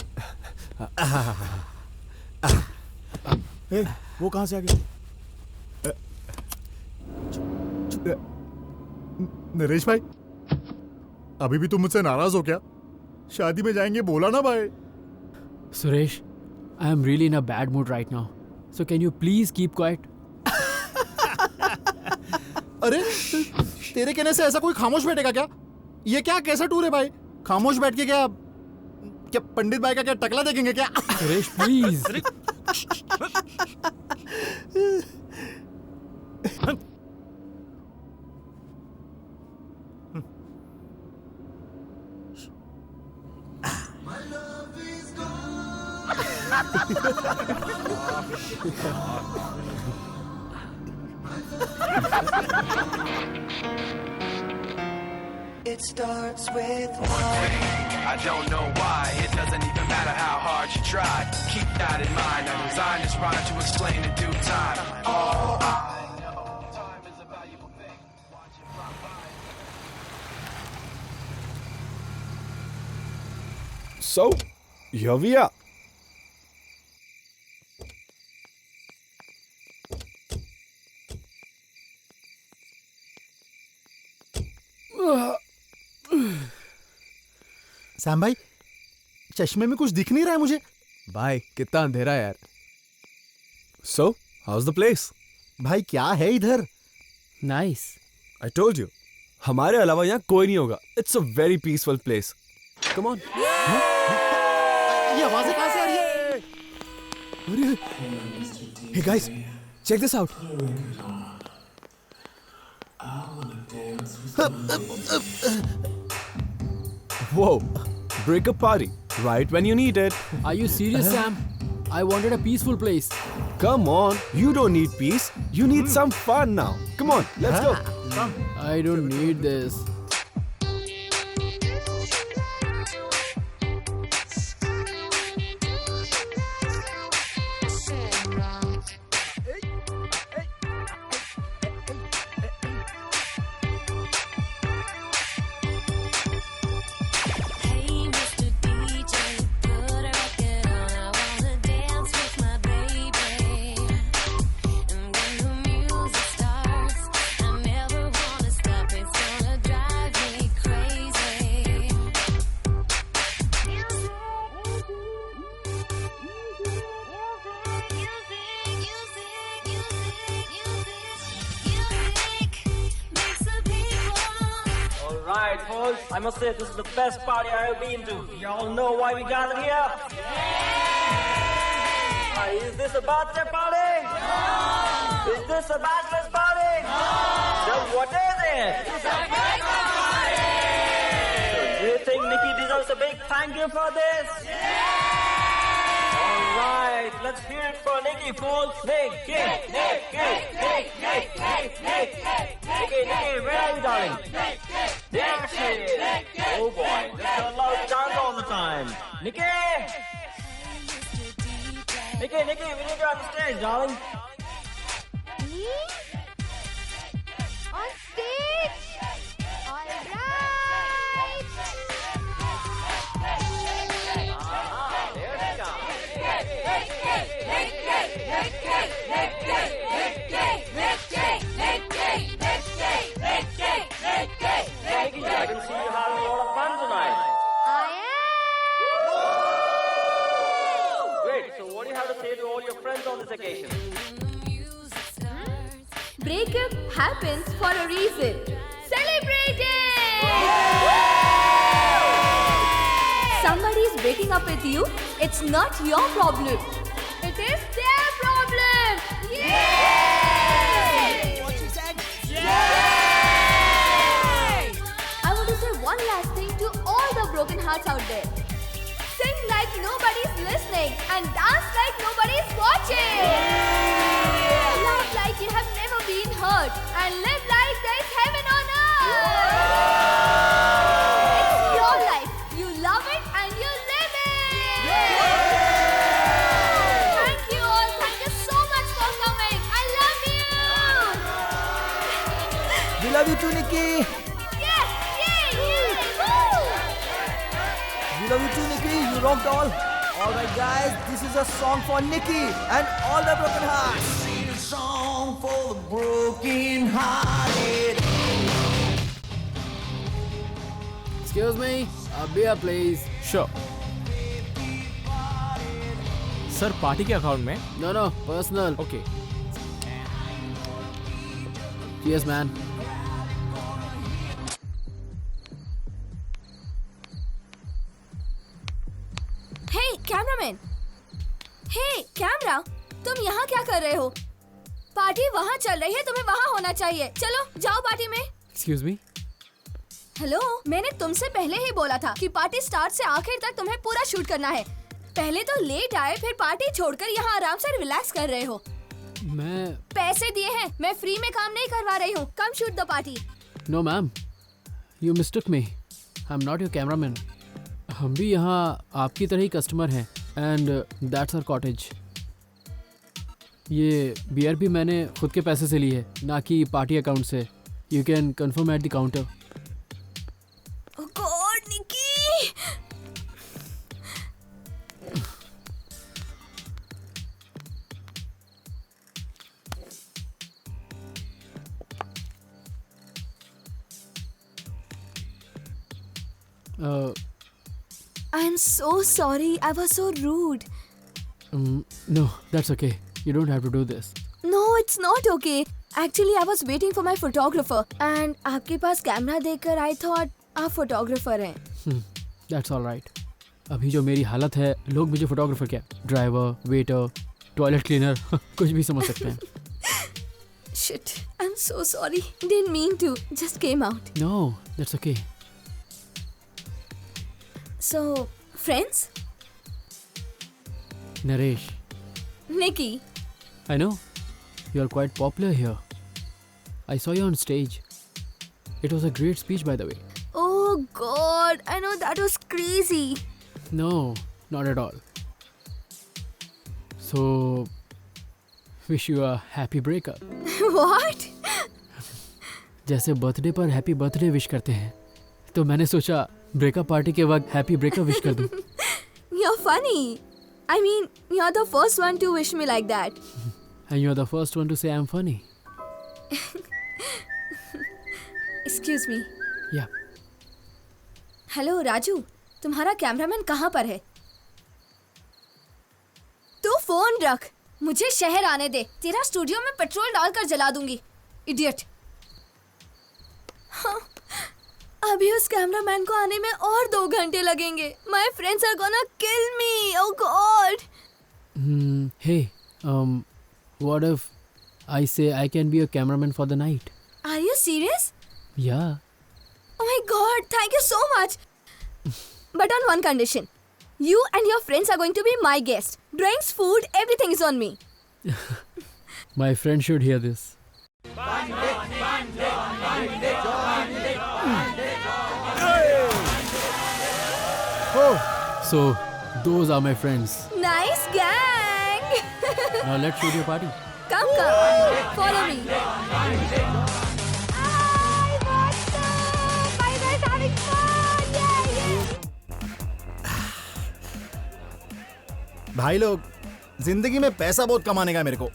वो कहां से आ गया? नरेश भाई, अभी भी तुम मुझसे नाराज हो क्या? शादी में जाएंगे बोला ना भाई। Suresh, I am really in a bad mood right now. So can you please keep quiet? अरे तेरे कहने से ऐसा कोई खामोश बैठेगा क्या? ये क्या कैसा टूर है भाई? खामोश बैठ के क्या पंडित भाई का क्या टकला देखेंगे क्या? Suresh please. It starts with one thing. I don't know why. It doesn't even matter how hard you try. Keep that in mind. I designed this rhyme to explain in due time. All I know, time is a valuable thing. Watch it fly by. So, here we are. Sam भाई, चश्मे में कुछ दिख नहीं रहा है मुझे। भाई कितना अंधेरा है यार। So, how's the place? भाई क्या है इधर? Nice. I told you. हमारे अलावा यहाँ कोई नहीं होगा। It's a very peaceful place. Come on. ये आवाजें कहाँ से आ रही है? Hey guys, check this out. Whoa, breakup party, right when you need it. Are you serious, Sam? I wanted a peaceful place. Come on, you don't need peace. You need some fun now. Come on, let's go. I don't need this. Alright, folks, I must say this is the best party I have been to. Y'all know why we gathered here? Is this a birthday party? No! Is this a bachelor's party? No! Then what is it? It's a breakup party! So do you think Nikki deserves a big thank you for this? Yeah! Alright, let's hear it for Nikki, folks. Nikki, where are you, darling? There she is. Oh boy, just a loud dance all the time. Nikki! Nikki, we need you on the stage, darling. Me? On stage? Alright! There she comes. Nikki, I can see you having a lot of fun tonight. Great, so what do you have to say to all your friends on this occasion? Breakup happens for a reason. Celebrate it! Somebody is breaking up with you. It's not your problem. It is their problem. Yay! What you said? Yay! I want to say one last thing to all the broken hearts out there. Sing like nobody's listening and dance like nobody's watching. Love like you have never been hurt and live like there's heaven on earth. It's your life. You love it and you live it. Thank you Nikki. We love you too, Nikki. You rocked all. All right, guys. This is a song for Nikki and all the broken hearts. Sing a song for the broken hearted. Excuse me, a beer please. Sure. Sir party के account में? No, no, personal. Okay. Cheers, man. Hey, cameraman. Hey, camera. तुम यहाँ क्या कर रहे हो? Party वहाँ चल रही है, तुम्हें वहाँ होना चाहिए. चलो, जाओ पार्टी में. Excuse me. हेलो, मैंने तुमसे पहले ही बोला था कि पार्टी स्टार्ट से आखिर तक तुम्हें पूरा शूट करना है. पहले तो लेट आए, फिर पार्टी छोड़कर यहाँ आराम से रिलैक्स कर रहे हो. मैं पैसे दिए हैं, मैं फ्री में काम नहीं करवा रही हूँ. Come shoot the party. No, ma'am. You mistook me. I'm not your cameraman. हम भी यहाँ आपकी तरह ही कस्टमर हैं. And that's our cottage. ये बियर भी मैंने खुद के पैसे से ली है, ना कि पार्टी अकाउंट से. You can confirm at the counter. Oh God, Nikki! I'm so sorry. I was so rude. No, that's okay. You don't have to do this. No, it's not okay. Actually, I was waiting for my photographer. And आपके पास camera देखकर I thought आप photographer हैं. That's all right. अभी जो मेरी हालत है, लोग मुझे फोटोग्राफर क्या, ड्राइवर, वेटर, टॉयलेट क्लीनर, कुछ भी समझ सकते हैं. Shit, I'm so sorry. Didn't mean to. Just came out. No, that's okay. So, friends? Naresh. Nikki. I know. You are quite popular here. I saw you on stage. It was a great speech, by the way. Oh God, I know that was crazy. No, not at all. So, wish you a happy breakup. What? जैसे birthday पर happy birthday wish करते हैं, तो मैंने सोचा breakup party के वक्त happy breakup wish कर दूं. You're funny. I mean, you're the first one to wish me like that. And you're the first one to say I'm funny. Excuse me. Yeah. Hello Raju, तुम्हारा cameraman कहाँ पर है? तू phone रख, मुझे शहर आने दे. तेरा स्टूडियो में पेट्रोल डालकर जला दूंगी. इडियट. हाँ, अभी उस कैमरामैन को आने में और 2 घंटे लगेंगे. My friends are gonna kill me. Oh God. Hey, what if I say I can be a cameraman for the night? Are you serious? Yeah. Oh my god, thank you so much. But on one condition. You and your friends are going to be my guests. Drinks, food, everything is on me. My friend should hear this. Oh. So, those are my friends. Nice gang. Now let's shoot your party. Come. Follow me. भाई लोग, जिंदगी में पैसा बहुत कमाने का है मेरे को.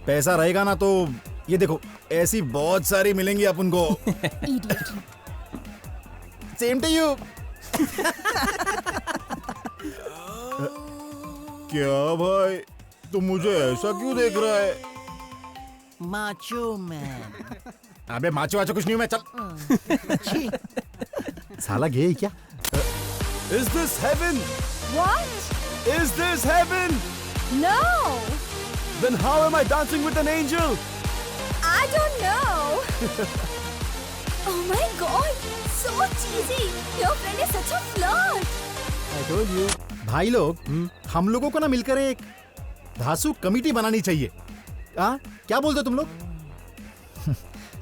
पैसा रहेगा ना तो ये देखो ऐसी बहुत सारी मिलेंगी अपन को. Same to you. क्या भाई, तुम मुझे ऐसा क्यों देख रहा है? Macho man. अबे माचो वाचो कुछ नहीं हूं मैं. चल. साला गे क्या? Is this heaven? What? Is this heaven? No. Then how am I dancing with an angel? I don't know. Oh my god, so cheesy. Your friend is such a flirt. I told you. भाई लोग, हम लोगों को ना मिलकर एक धासु committee बनानी चाहिए. क्या बोलते हो तुम लोग?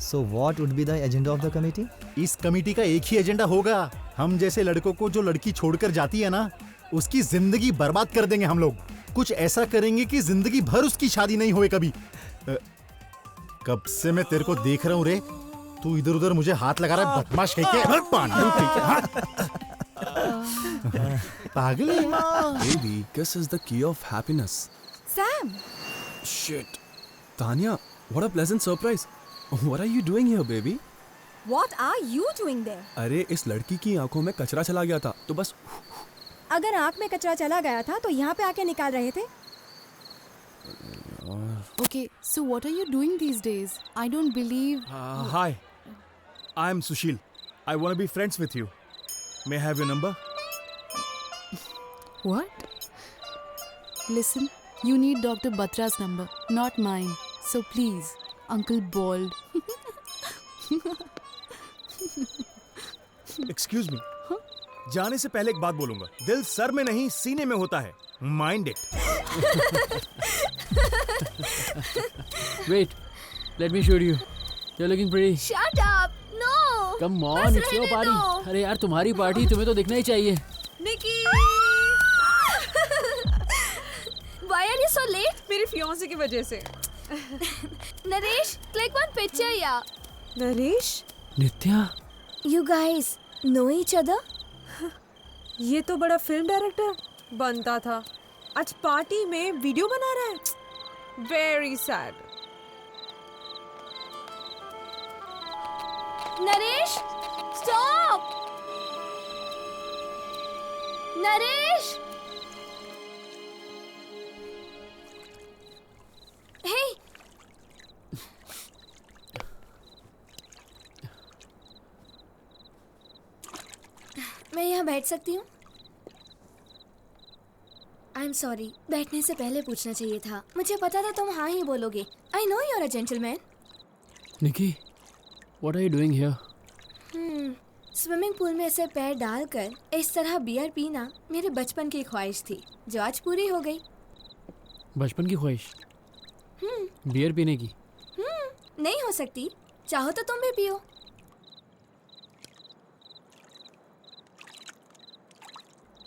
So what would be the agenda of the committee? इस कमेटी का एक ही एजेंडा होगा. हम जैसे लड़कों को जो लड़की छोड़कर जाती है ना, उसकी जिंदगी बर्बाद कर देंगे हम लोग. कुछ ऐसा करेंगे कि जिंदगी भर उसकी शादी नहीं होए कभी. कब से मैं तेरे को देख रहा हूँ रे. तू इधर उधर मुझे हाथ लगा रहा है बदमाश कह के पांडु कह के पागल है। Baby, kiss is the key of happiness. Sam! Shit. Tanya, what a pleasant surprise. What are you doing here, baby? What are you doing there? अरे इस लड़की की आंखों में कचरा चला गया था तो बस। अगर आँख में कचरा चला गया था तो यहाँ पे आके निकाल रहे थे? Okay, so what are you doing these days? I don't believe. Hi, I am Sushil. I want to be friends with you. May I have your number? What? Listen, you need Dr. Batra's number, not mine. So please, Uncle Bald. Excuse me. जाने से पहले एक बात बोलूंगा. दिल sir में नहीं सीने में होता है. Mind it. Wait, let me show you. You're looking pretty. Shut up! No! Come on, बस it's your रहने party. दो। अरे यार तुम्हारी पार्टी, तुम्हें तो दिखना ही चाहिए. निकी! Why are you so late? मेरे फियांसे की वजह से. Naresh, click one picture, yeah. Naresh? Nitya. You guys know each other? ये तो बड़ा फिल्म डायरेक्टर बनता था. आज पार्टी में वीडियो बना रहा है. Very sad. Naresh, stop! Naresh! Hey! मैं यहाँ बैठ सकती हूँ? आई एम सॉरी, बैठने से पहले पूछना चाहिए था. मुझे पता था तुम हाँ ही बोलोगे. I know you are a gentleman. Nikki, what are you doing here? Swimming pool में ऐसे पैर डालकर इस तरह बियर पीना मेरे बचपन की ख्वाहिश थी, जो आज पूरी हो गई. बचपन की ख्वाहिश? बियर पीने की? नहीं हो सकती. चाहो तो तुम भी पियो.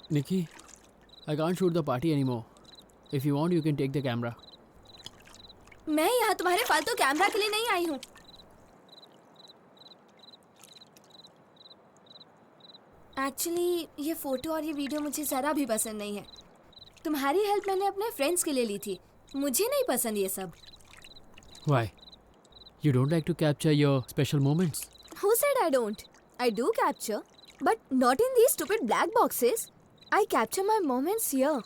Nikki, I can't shoot the party anymore. If you want, you can take the camera. मैं यहाँ तुम्हारे फालतू कैमरा के लिए नहीं आई हूँ. एक्चुअली ये फोटो और ये वीडियो मुझे ज़रा भी पसंद नहीं है. तुम्हारी हेल्प मैंने अपने फ्रेंड्स के लिए ली थी. मुझे नहीं पसंद ये सब. Why? You don't like to capture your special moments? Who said I don't? I do capture, but not in these stupid black boxes. I capture my moments here,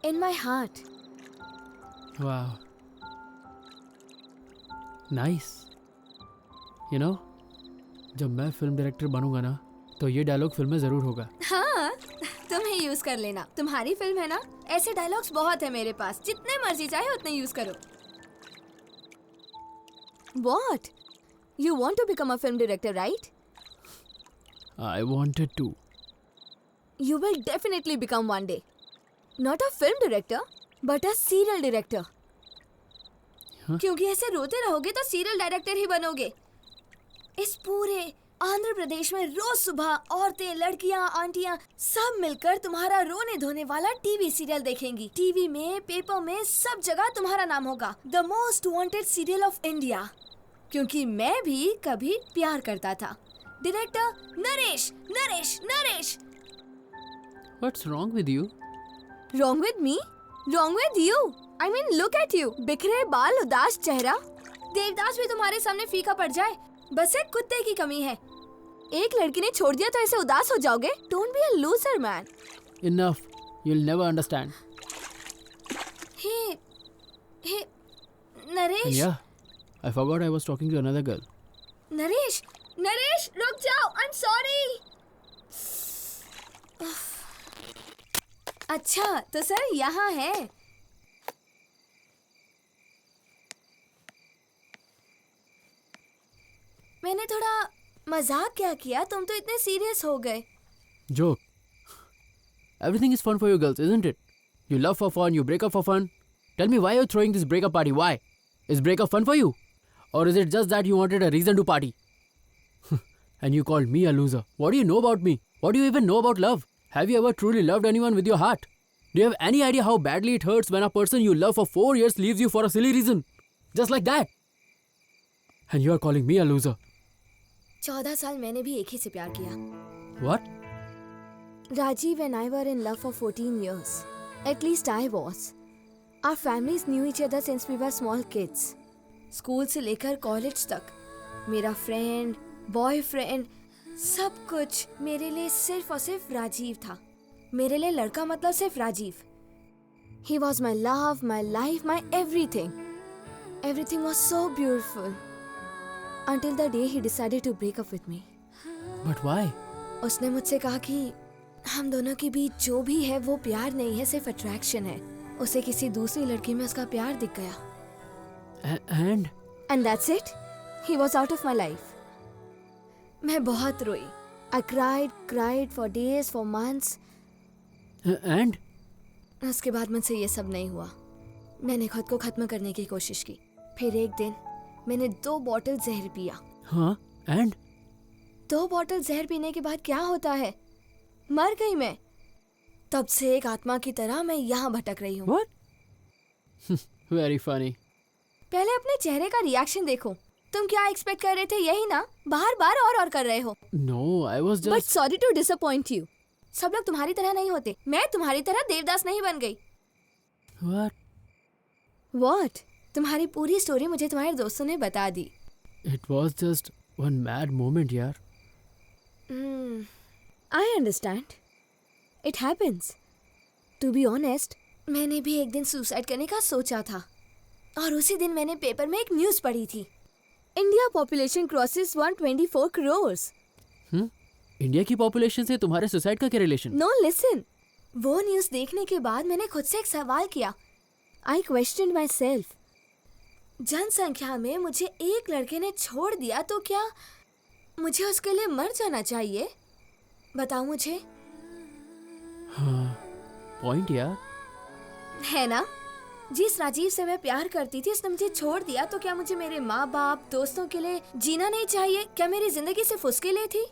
in my heart. Wow. Nice. You know, जब मैं film director बनूंगा ना, तो ये dialogue film में जरूर होगा. हाँ, तुम ही यूज कर लेना. तुम्हारी फिल्म है ना, ऐसे डायलॉग्स बहुत है मेरे पास. जितने मर्जी चाहे उतने यूज करो. What? You want to become a film director, right? I wanted to. You will definitely become one day. Not a film director, but a serial director. हाँ? क्योंकि ऐसे रोते रहोगे तो सीरियल डायरेक्टर ही बनोगे. इस पूरे आंध्र प्रदेश में रोज सुबह औरतें, लड़कियां, आंटियां सब मिलकर तुम्हारा रोने धोने वाला टीवी सीरियल देखेंगी. टीवी में, पेपर में, सब जगह तुम्हारा नाम होगा. The most wanted serial of India. क्योंकि मैं भी कभी प्यार करता था. Director Naresh, Naresh, Naresh. What's wrong with you? Wrong with me? Wrong with you? I mean, look at you. बिखरे बाल, उदास चेहरा. देवदास भी तुम्हारे सामने फीका पड़ जाए. बस एक कुत्ते की कमी है. एक लड़की ने छोड़ दिया तो ऐसे उदास हो जाओगे? Don't be a loser, man. Enough. You'll never understand. Hey, Naresh. And yeah, I forgot I was talking to another girl. Naresh, Naresh, रुक जाओ. I'm sorry. अच्छा, तो सर यहाँ है. मैंने थोड़ा मजाक क्या किया. तुम तो इतने सीरियस हो गए. Joke. Everything is fun for you girls, isn't it? You love for fun, you break up for fun. Tell me why you're throwing this breakup party. Why? Is breakup fun for you? Or is it just that you wanted a reason to party? And you called me a loser. What do you know about me? What do you even know about love? Have you ever truly loved anyone with your heart? Do you have any idea how badly it hurts when a person you love for 4 years leaves you for a silly reason? Just like that. And you are calling me a loser. 14 साल मैंने भी एक ही से प्यार किया। What? Rajiv and I were in love for 14 years. At least I was. Our families knew each other since we were small kids. School से लेकर college तक मेरा फ्रेंड, बॉयफ्रेंड, सब कुछ मेरे लिए सिर्फ और सिर्फ राजीव था। मेरे लिए लड़का मतलब सिर्फ Rajiv. He was my love, my life, my everything. Everything was so beautiful. Until the day he decided to break up with me. But why? उसने मुझसे कहा कि हम दोनों के बीच जो भी है वो प्यार नहीं है, सिर्फ अट्रैक्शन है। उसे किसी दूसरी लड़की में उसका प्यार दिख गया। And that's it. He was out of my life. मैं बहुत रोई। I cried for days, for months. And? उसके बाद मुझसे ये सब नहीं हुआ। मैंने खुद को खत्म करने की कोशिश की। फिर एक दिन मैंने 2 बॉटल जहर पिया। हाँ? And? 2 बॉटल जहर पीने के बाद क्या होता है? मर गई मैं। तब से एक आत्मा की तरह मैं यहाँ भटक रही हूँ। What? Very funny. पहले अपने चेहरे का रिएक्शन देखो। तुम क्या एक्सपेक्ट कर रहे थे? यही ना? बार और कर रहे हो। No, I was just. But sorry to disappoint you. सब लोग तुम्हारी तरह नहीं होते। मैं तुम्हारी तरह देवदास नहीं बन गई। What? तुम्हारी पूरी स्टोरी मुझे तुम्हारे दोस्तों ने बता दी। It was just one mad moment, यार। I understand. It happens. To be honest, मैंने भी एक दिन सुसाइड करने का सोचा था। और उसी दिन मैंने पेपर में एक न्यूज़ पढ़ी थी। India population crosses 124 crores. India की पॉपुलेशन से तुम्हारे सुसाइड का क्या रिलेशन? No, listen. वो न्यूज़ देखने के बाद मैंने खुद से एक सवाल किया। I questioned myself. जनसंख्या में मुझे एक लड़के ने छोड़ दिया तो क्या मुझे उसके लिए मर जाना चाहिए? बताओ मुझे। हाँ, पॉइंट यार। है ना? जिस राजीव से मैं प्यार करती थी उसने मुझे छोड़ दिया तो क्या मुझे मेरे माँ बाप, दोस्तों के लिए जीना नहीं चाहिए? क्या मेरी जिंदगी सिर्फ उसके लिए थी?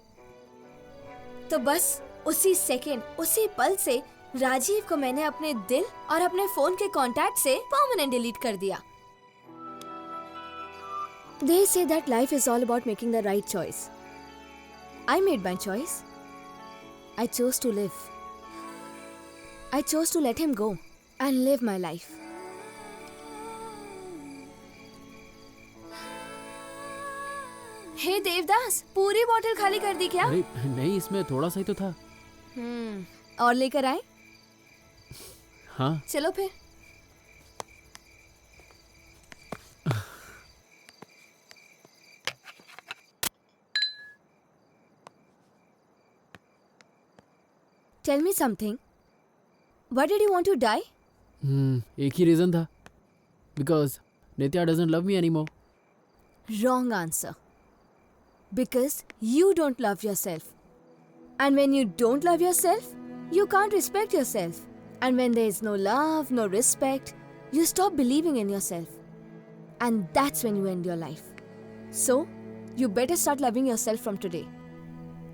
तो बस उसी सेकंड, उसी पल से राजीव को मैंने अपने दिल और अपने फोन के कांटेक्ट से परमानेंट डिलीट कर दिया। They say that life is all about making the right choice. I made my choice. I chose to live. I chose to let him go and live my life. हे देवदास, पूरी बोतल खाली कर दी क्या? नहीं, इसमें थोड़ा सा ही तो था। और लेकर आए? हाँ। चलो फिर। Tell me something. Why did you want to die? एक ही रीजन था। Because Nitya doesn't love me anymore. Wrong answer. Because you don't love yourself. And when you don't love yourself, you can't respect yourself. And when there is no love, no respect, you stop believing in yourself. And that's when you end your life. So, you better start loving yourself from today.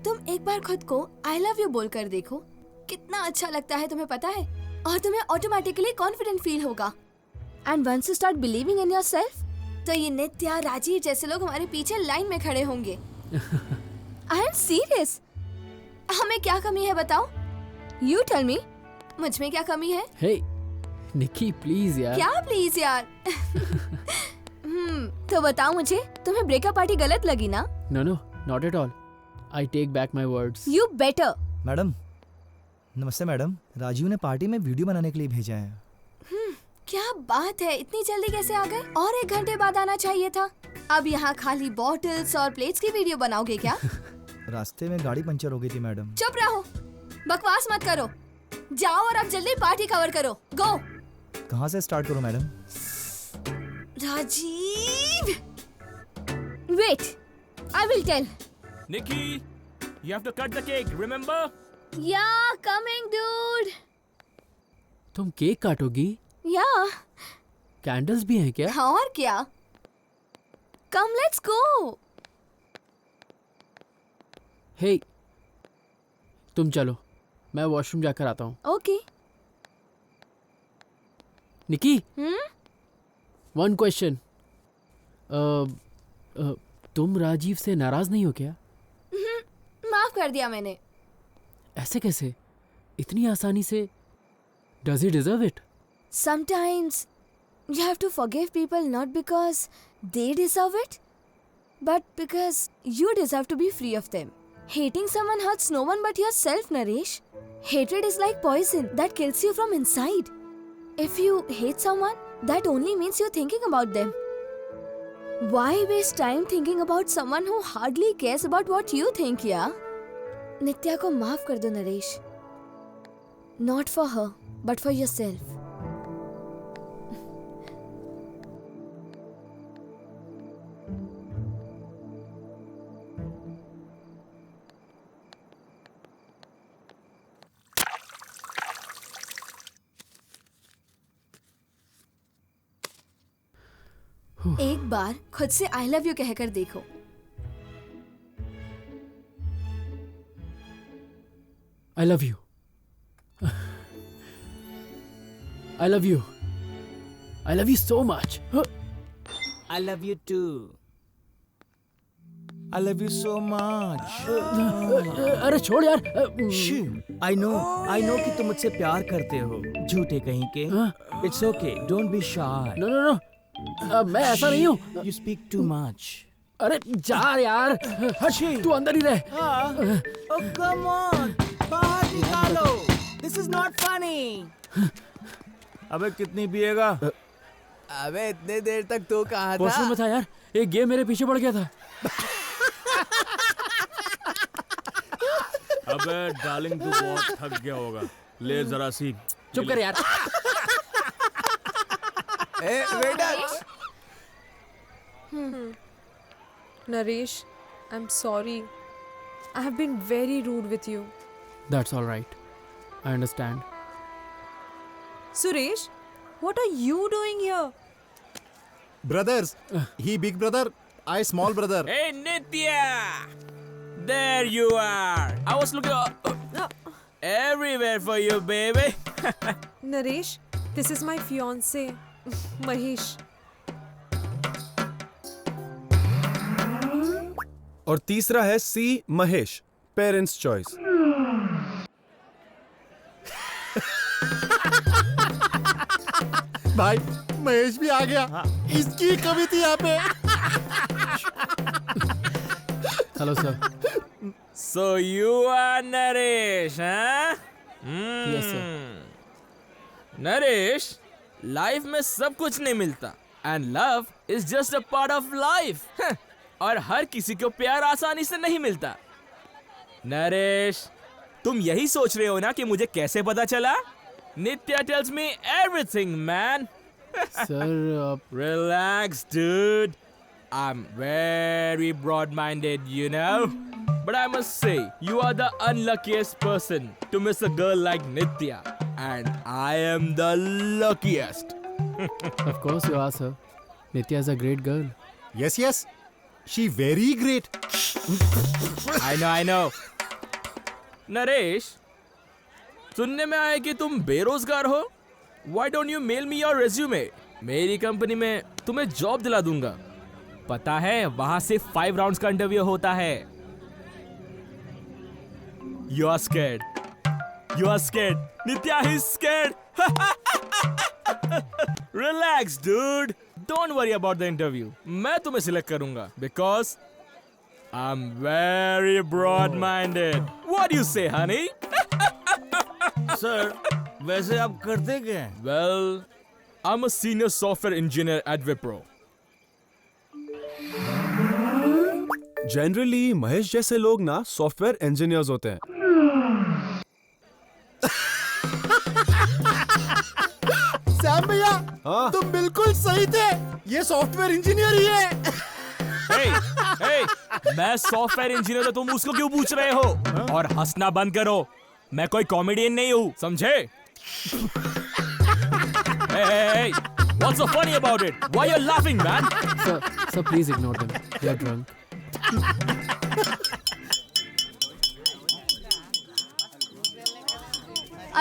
तुम एक बार खुद को I love you बोलकर देखो, कितना अच्छा लगता है तुम्हें पता है? और तुम्हें ऑटोमेटिकली कॉन्फिडेंट फील होगा। And once you start believing in yourself, तो ये नित्या, राजीव जैसे लोग हमारे पीछे लाइन में खड़े होंगे। I am serious. हमें क्या कमी है बताओ? You tell me. मुझ में क्या कमी है? Hey, निकी प्लीज यार। क्या प्लीज यार? तो बताओ मुझे, तुम्हें ब्रेकअप पार्टी गलत लगी ना? No, not at all. I take back my words. You better. Madam, नमस्ते मैडम। राजीव ने पार्टी में वीडियो बनाने के लिए भेजा है। क्या बात है, इतनी जल्दी कैसे आ गए? और 1 घंटे बाद आना चाहिए था। अब यहाँ खाली बॉटल्स और प्लेट्स की वीडियो बनाओगे क्या? रास्ते में गाड़ी पंचर हो गई थी मैडम। चुप रहो, बकवास मत करो। जाओ और अब जल्दी पार्टी कवर करो। गो। कहाँ से स्टार्ट करूँ madam? Rajiv, wait, I will tell. Nikki, you have to cut the cake, remember? Yeah, coming, dude. तुम केक काटोगी? Yeah. कैंडल्स भी हैं क्या? और क्या? Come, let's go. Hey, तुम चलो, मैं वॉशरूम जाकर आता हूँ। Okay. निकी, one question. तुम राजीव से नाराज नहीं हो क्या? माफ कर दिया मैंने। ऐसे कैसे? इतनी आसानी से? Does he deserve it? Sometimes you have to forgive people not because they deserve it, but because you deserve to be free of them. Hating someone hurts no one but yourself, Naresh. Hatred is like poison that kills you from inside. If you hate someone, that only means you're thinking about them. Why waste time thinking about someone who hardly cares about what you think, yeah? Nitya को माफ कर दो, Naresh. Not for her, but for yourself. एक बार खुद से I love you कहकर देखो। I love you. I love you. I love you so much. I love you too. I love you so much. अरे छोड़ यार। I know कि तुम मुझसे प्यार करते हो, झूठे कहीं के। It's okay, don't be shy. No. मैं ऐसा नहीं हूँ। You speak too much. अरे जा यार, हट, तू अंदर ही रह। Oh come on, बाहर निकालो। This is not funny. अबे कितनी पिएगा? अबे इतने देर तक तो कहा था। वॉशरूम में था यार, एक गेम मेरे पीछे पड़ गया था। अबे डार्लिंग तू बहुत थक गया होगा, ले जरा सी। चुप कर यार। Naresh, I'm sorry. I have been very rude with you. That's all right. I understand. Suresh, what are you doing here? Brothers, he big brother, I small brother. Hey Nitya! There you are. I was looking everywhere for you, baby. Naresh, this is my fiance, Mahesh. और तीसरा है सी Mahesh, parents choice. भाई महेश भी आ गया। इसकी कमी थी यहाँ पे। Hello sir. So you are Naresh, huh? Yes sir. Naresh, life में सब कुछ नहीं मिलता and love is just a part of life. और हर किसी को प्यार आसानी से नहीं मिलता। नरेश, तुम यही सोच रहे हो ना कि मुझे कैसे पता चला? नित्या tells me everything, man. Sir, relax, dude. I'm very broad-minded, you know. But I must say, you are the unluckiest person to miss a girl like Nitya, and I am the luckiest. Of course you are, sir. Nitya is a great girl. Yes. She very great. I know. Naresh, सुनने में आया कि तुम बेरोजगार हो। Why don't you mail me your resume? मेरी company में तुम्हें जॉब दिला दूंगा। पता है वहां से 5 राउंड्स का इंटरव्यू होता है। You are scared. Nitya is scared. Relax, dude. Don't worry about the interview. मैं तुम्हें सिलेक्ट करूंगा because I'm very broad-minded. What do you say, honey? Sir, वैसे आप करते क्या हैं? Well, I'm a senior software engineer at Wipro. Generally Mahesh जैसे लोग ना सॉफ्टवेयर इंजीनियर्स होते हैं। सैम भैया, तुम बिल्कुल सही थे। ये सॉफ्टवेयर इंजीनियर ही है। hey, मैं सॉफ्टवेयर इंजीनियर हूं, तुम उसको क्यों पूछ रहे हो? और हंसना बंद करो, मैं कोई कॉमेडियन नहीं हूं, समझे? Hey, what's so funny about it? Why you're laughing, man? Sir, please ignore them. They are drunk.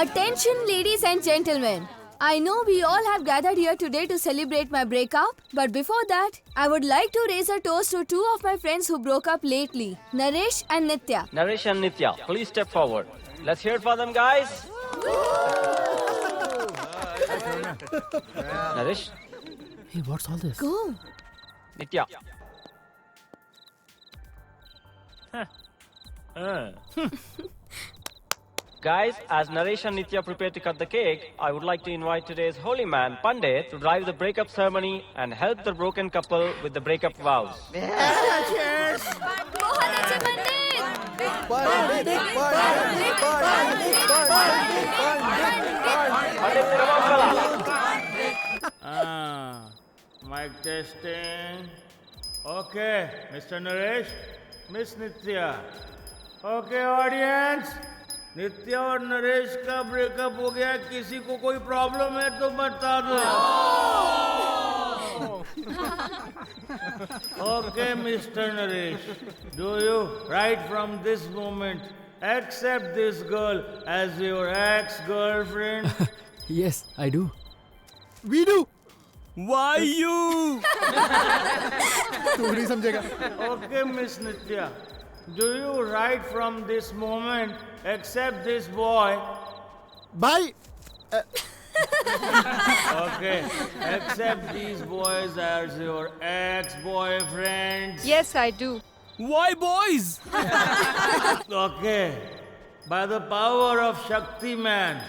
Attention, ladies and gentlemen. I know we all have gathered here today to celebrate my breakup, but before that, I would like to raise a toast to two of my friends who broke up lately, Naresh and Nitya. Naresh and Nitya, please step forward. Let's hear it for them, guys. Naresh. Hey, what's all this? Go. Nitya. Guys, as Naresh and Nitya prepare to cut the cake, I would like to invite today's holy man, Pandit, to drive the breakup ceremony and help the broken couple with the breakup vows. Cheers! Mic testing. Okay, Mr. Naresh, Miss Nitya. Okay, audience. नित्या और नरेश का breakup हो गया. किसी को कोई problem है तो बता दो. Okay, Mr. Naresh, do you right from this moment accept this girl as your ex-girlfriend? Yes, I do. We do. Why you? तू नहीं समझेगा. Okay, Miss Nitya, do you right from this moment accept this boy? Bye. Okay, accept these boys as your ex-boyfriends. Yes, I do. Why boys? Okay, by the power of Shakti Man,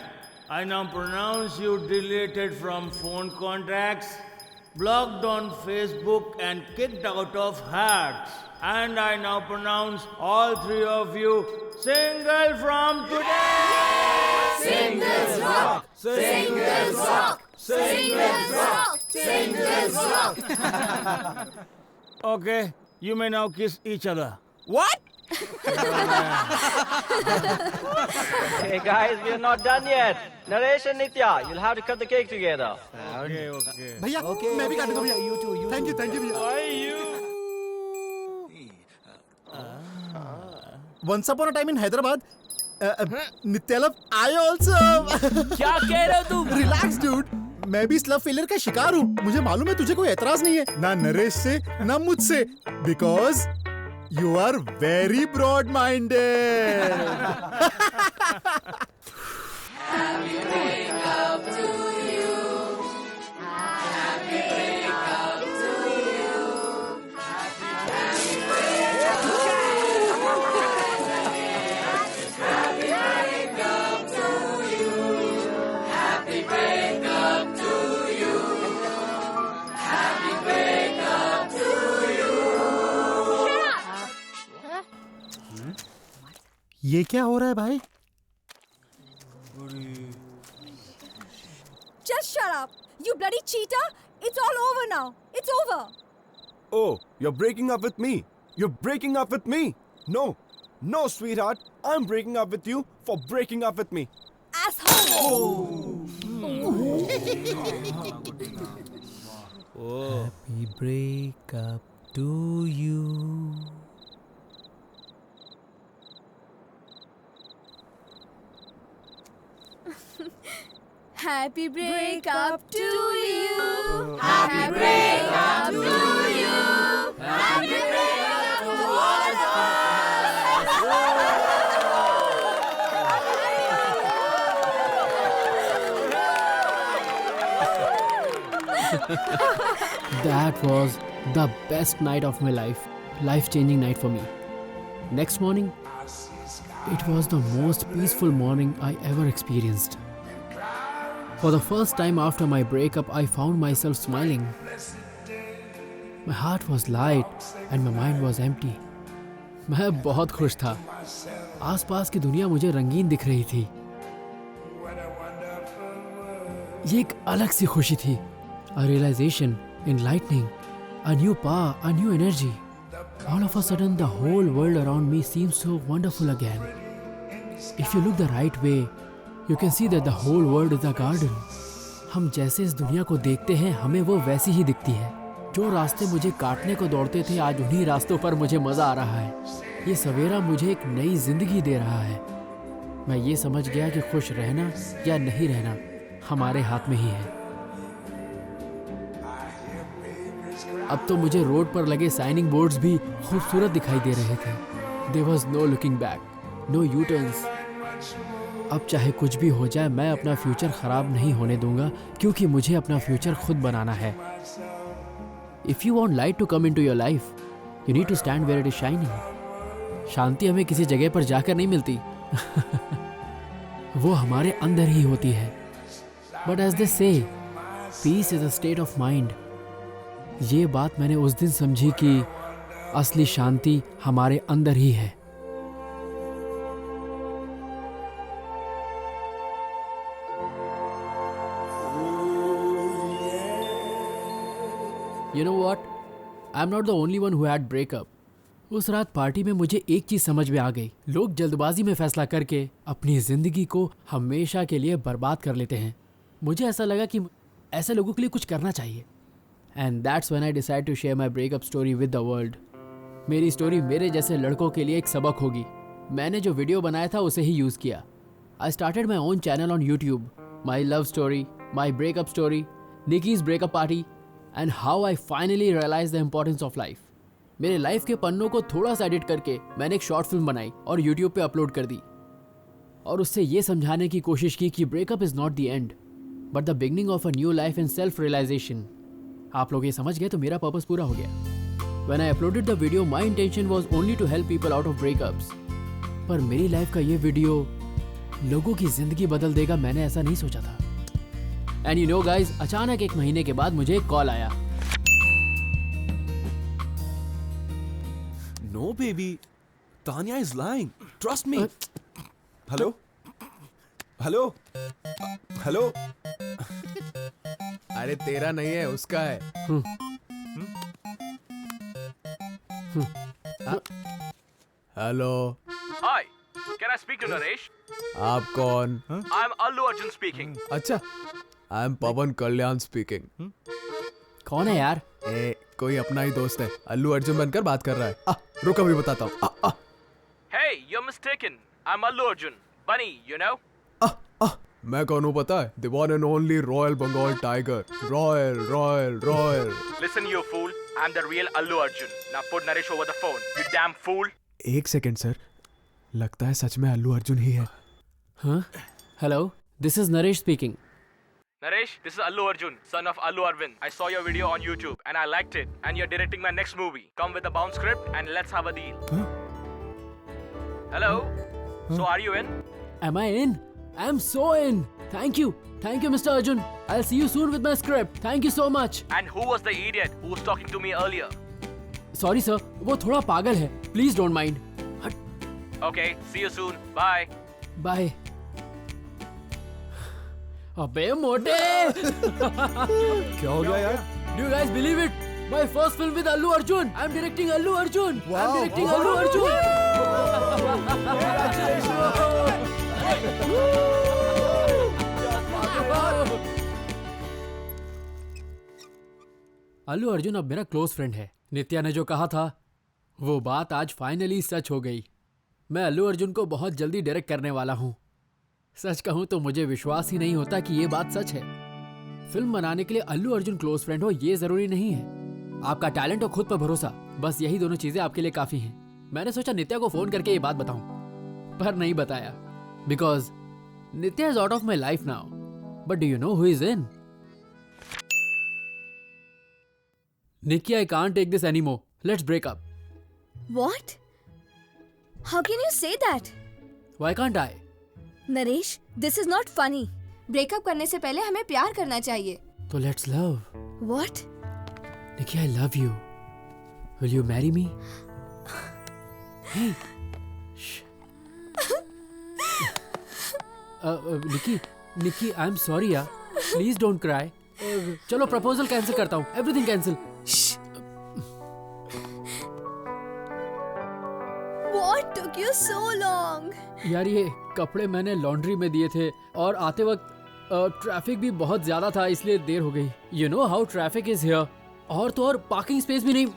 I now pronounce you deleted from phone contacts, blocked on Facebook and kicked out of hearts. And I now pronounce all three of you single from today. Singles rock! Singles rock! Singles rock! Singles rock! Okay, you may now kiss each other. What? Hey guys, we are not done yet. Naresh and Nitya, you'll have to cut the cake together. Okay, okay. भैया मैं भी काटूंगा भैया. You too. Thank you भैया. Why you? Once upon a time in Hyderabad, Nitya love, I also. क्या कह रहे हो तुम? Relax, dude. मैं भी स्लव फेलियर का शिकार हूँ. मुझे मालूम है तुझे कोई एतराज नहीं है, ना नरेश से ना मुझसे, because you are very broad-minded. Happy breakup to you. Happy breakup to you. Happy breakup to you. Happy breakup to you. Happy breakup to you. Happy breakup to you. ये क्या हो रहा है भाई? Just shut up. You bloody cheater. It's all over now. It's over. Oh, you're breaking up with me. You're breaking up with me. No, no, sweetheart. I'm breaking up with you for breaking up with me. Asshole. Happy breakup to you. Happy breakup to you. Happy breakup to you. Happy breakup to all of That was the best night of my life. Life-changing night for me. Next morning, it was the most peaceful morning I ever experienced. For the first time after my breakup, I found myself smiling. My heart was light and my mind was empty. मैं बहुत खुश था. आसपास की दुनिया मुझे रंगीन दिख रही थी. ये एक अलग सी खुशी थी. A realization, enlightening, a new power, a new energy. All of a sudden, the whole world around me seems so wonderful again. If you look the right way, you can see that the whole world is a garden. हम जैसे इस दुनिया को देखते हैं, हमें वो वैसी ही दिखती है. जो रास्ते मुझे काटने को दौड़ते थे, आज उन्हीं रास्तों पर मुझे मजा आ रहा है. ये सवेरा मुझे एक नई जिंदगी दे रहा है. मैं ये समझ गया कि खुश रहना या नहीं रहना हमारे हाथ में ही है। अब तो मुझे रोड पर लगे साइनिंग बोर्ड्स भी खूबसूरत दिखाई दे रहे थे। There was no looking back, no U-turns. अब चाहे कुछ भी हो जाए, मैं अपना फ्यूचर खराब नहीं होने दूंगा, क्योंकि मुझे अपना फ्यूचर खुद बनाना है। If you want light to come into your life, you need to stand where it is shining. शांति हमें किसी जगह पर जाकर नहीं मिलती, वो हमारे अंदर ही होती है। But as they say, peace is a state of mind. ये बात मैंने उस दिन समझी कि असली शांति हमारे अंदर ही है। You know what? I'm not the only one who had breakup. उस रात पार्टी में मुझे एक चीज समझ में आ गई। लोग जल्दबाजी में फैसला करके अपनी जिंदगी को हमेशा के लिए बर्बाद कर लेते हैं। मुझे ऐसा लगा कि ऐसे लोगों के लिए कुछ करना चाहिए। And that's when I decided to share my breakup story with the world. मेरी स्टोरी मेरे जैसे लड़कों के लिए एक सबक होगी। मैंने जो वीडियो बनाया था उसे ही यूज़ किया। I started my own channel on YouTube. My love story, my breakup story, Nikki's breakup party, and how I finally realized the importance of life. मेरे लाइफ के पन्नों को थोड़ा सा एडिट करके मैंने एक शॉर्ट फिल्म बनाई और YouTube पे अपलोड कर दी, और उससे ये समझाने की कोशिश की कि breakup is not the end but the beginning of a new life and self realisation. आप लोग ये समझ गए तो मेरा पर्पस पूरा हो गया। When I uploaded the video, my intention was only to help people out of breakups. पर मेरी लाइफ का ये वीडियो लोगों की जिंदगी बदल देगा, मैंने ऐसा नहीं सोचा था। एंड यू नो गाइज, अचानक एक महीने के बाद मुझे एक कॉल आया। No, baby. Tanya is lying. Trust me. Hello? Hello? Hello? अरे तेरा नहीं है, उसका है। Hello. Hi, can I speak to Naresh? आप कौन? I'm Allu Arjun speaking. अच्छा, I am Pawan Kalyan speaking. कौन है यार? कोई अपना ही दोस्त है, अल्लू अर्जुन बनकर बात कर रहा है। रुक अभी बताता हूँ। Hey, you're mistaken. I'm Allu Arjun. Bunny, you know? मैं कौन हूँ पता है? The one and only Royal Bengal Tiger. Royal. Listen, you fool. I'm the real Allu Arjun. Now put Naresh over the phone. You damn fool. एक second sir, लगता है सच में अल्लू अर्जुन ही है। हाँ? Hello, this is Naresh speaking. Naresh, this is Allu Arjun, son of Allu Arvind. I saw your video on YouTube and I liked it. And you're directing my next movie. Come with a bound script and let's have a deal. Hello? So are you in? Am I in? I am so in. Thank you, Mr. Arjun. I'll see you soon with my script. Thank you so much. And who was the idiot who was talking to me earlier? Sorry sir, वो थोड़ा पागल है. Please don't mind. Okay, see you soon. Bye. Bye. अबे मोटे! क्या हो गया यार? Do you guys believe it? My first film with Allu Arjun. I'm directing Allu Arjun. Wow. I'm directing Allu Arjun. Allu Arjun अब मेरा क्लोज फ्रेंड है। नित्या ने जो कहा था वो बात आज फाइनली सच हो गई। मैं अल्लू अर्जुन को बहुत जल्दी डायरेक्ट करने वाला हूँ। सच कहूँ तो मुझे विश्वास ही नहीं होता कि ये बात सच है। फिल्म बनाने के लिए अल्लू अर्जुन क्लोज फ्रेंड हो ये जरूरी नहीं है। आपका टैलेंट और खुद पर भरोसा, बस यही दोनों चीजें आपके लिए काफी हैं। मैंने सोचा नित्या को फोन करके ये बात बताऊं, पर नहीं बताया because Nitya is out of my life now. But do you know who is in? Nikki, I can't take this anymore. Let's break up. What? How can you say that? Why can't I? Naresh, this is not funny. Breakup करने से पहले हमें प्यार करना चाहिए। तो let's love. What? Nikki, I love you. Will you marry me? Hey. Shh. Nikki, I'm sorry यार. Please don't cry. चलो प्रपोजल कैंसिल करता हूँ। Everything cancel. What took you so long? यार ये कपड़े मैंने लॉन्ड्री में दिए थे और आते वक्त ट्रैफिक भी बहुत ज्यादा था इसलिए देर हो गई। You know how traffic is here. और तो और पार्किंग स्पेस भी नहीं।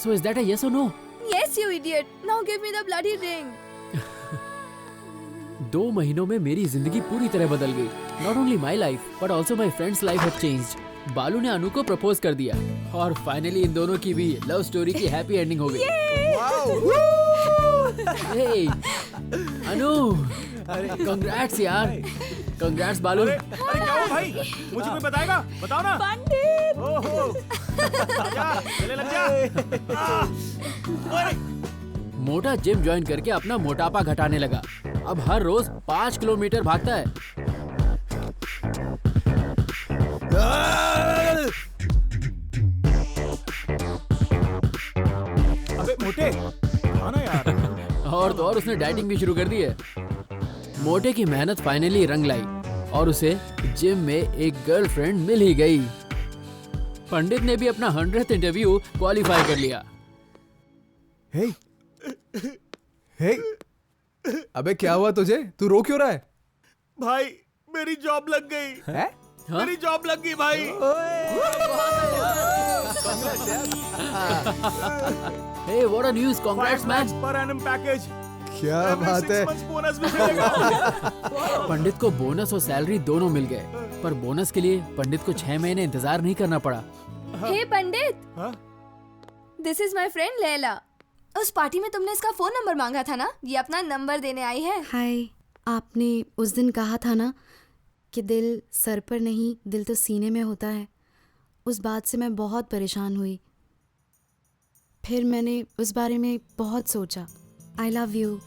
So is that a yes or no? Yes, you idiot. Now give me the bloody ring. 2 महीनों में मेरी जिंदगी पूरी तरह बदल गई। Not only my life but also my friends life have changed. बालू ने अनु को प्रपोज कर दिया और फाइनली इन दोनों की भी लव स्टोरी की हैप्पी एंडिंग हो गई। हे अनु, कंग्रेट्स यार, कंग्रेट्स बालू। अरे क्या हुआ भाई? मुझे कोई बताएगा? बताओ ना। पंडित। ओहो, आजा, चले लग जा। मोटा जिम ज्वाइन करके अपना मोटापा घटाने लगा। अब हर रोज 5 किलोमीटर भागता है। अबे मोटे, खाना यार। और तो और उसने डाइटिंग भी शुरू कर दी है। मोटे की मेहनत फाइनली रंग लाई और उसे जिम में एक गर्लफ्रेंड मिल ही गई। पंडित ने भी अपना 100th इंटरव्यू क्वालिफाई कर लिया। हे अबे क्या हुआ तुझे? तू रो क्यों रहा है? भाई मेरी जॉब लग गई। है? मेरी जॉब लग गई भाई। Hey, what a news! Congrats, man! Per annum package. क्या बात है? बोनस भी मिलेगा। पंडित को बोनस और सैलरी दोनों मिल गए, पर बोनस के लिए पंडित को 6 महीने इंतजार नहीं करना पड़ा। Hey Pandit, this is my friend Laila. उस पार्टी में तुमने इसका फोन नंबर मांगा था ना, ये अपना नंबर देने आई है। हाय, आपने उस दिन कहा था ना कि दिल सर पर नहीं, दिल तो सीने में होता है। उस बात से मैं बहुत परेशान हुई। फिर मैंने उस बारे में बहुत सोचा। I love you.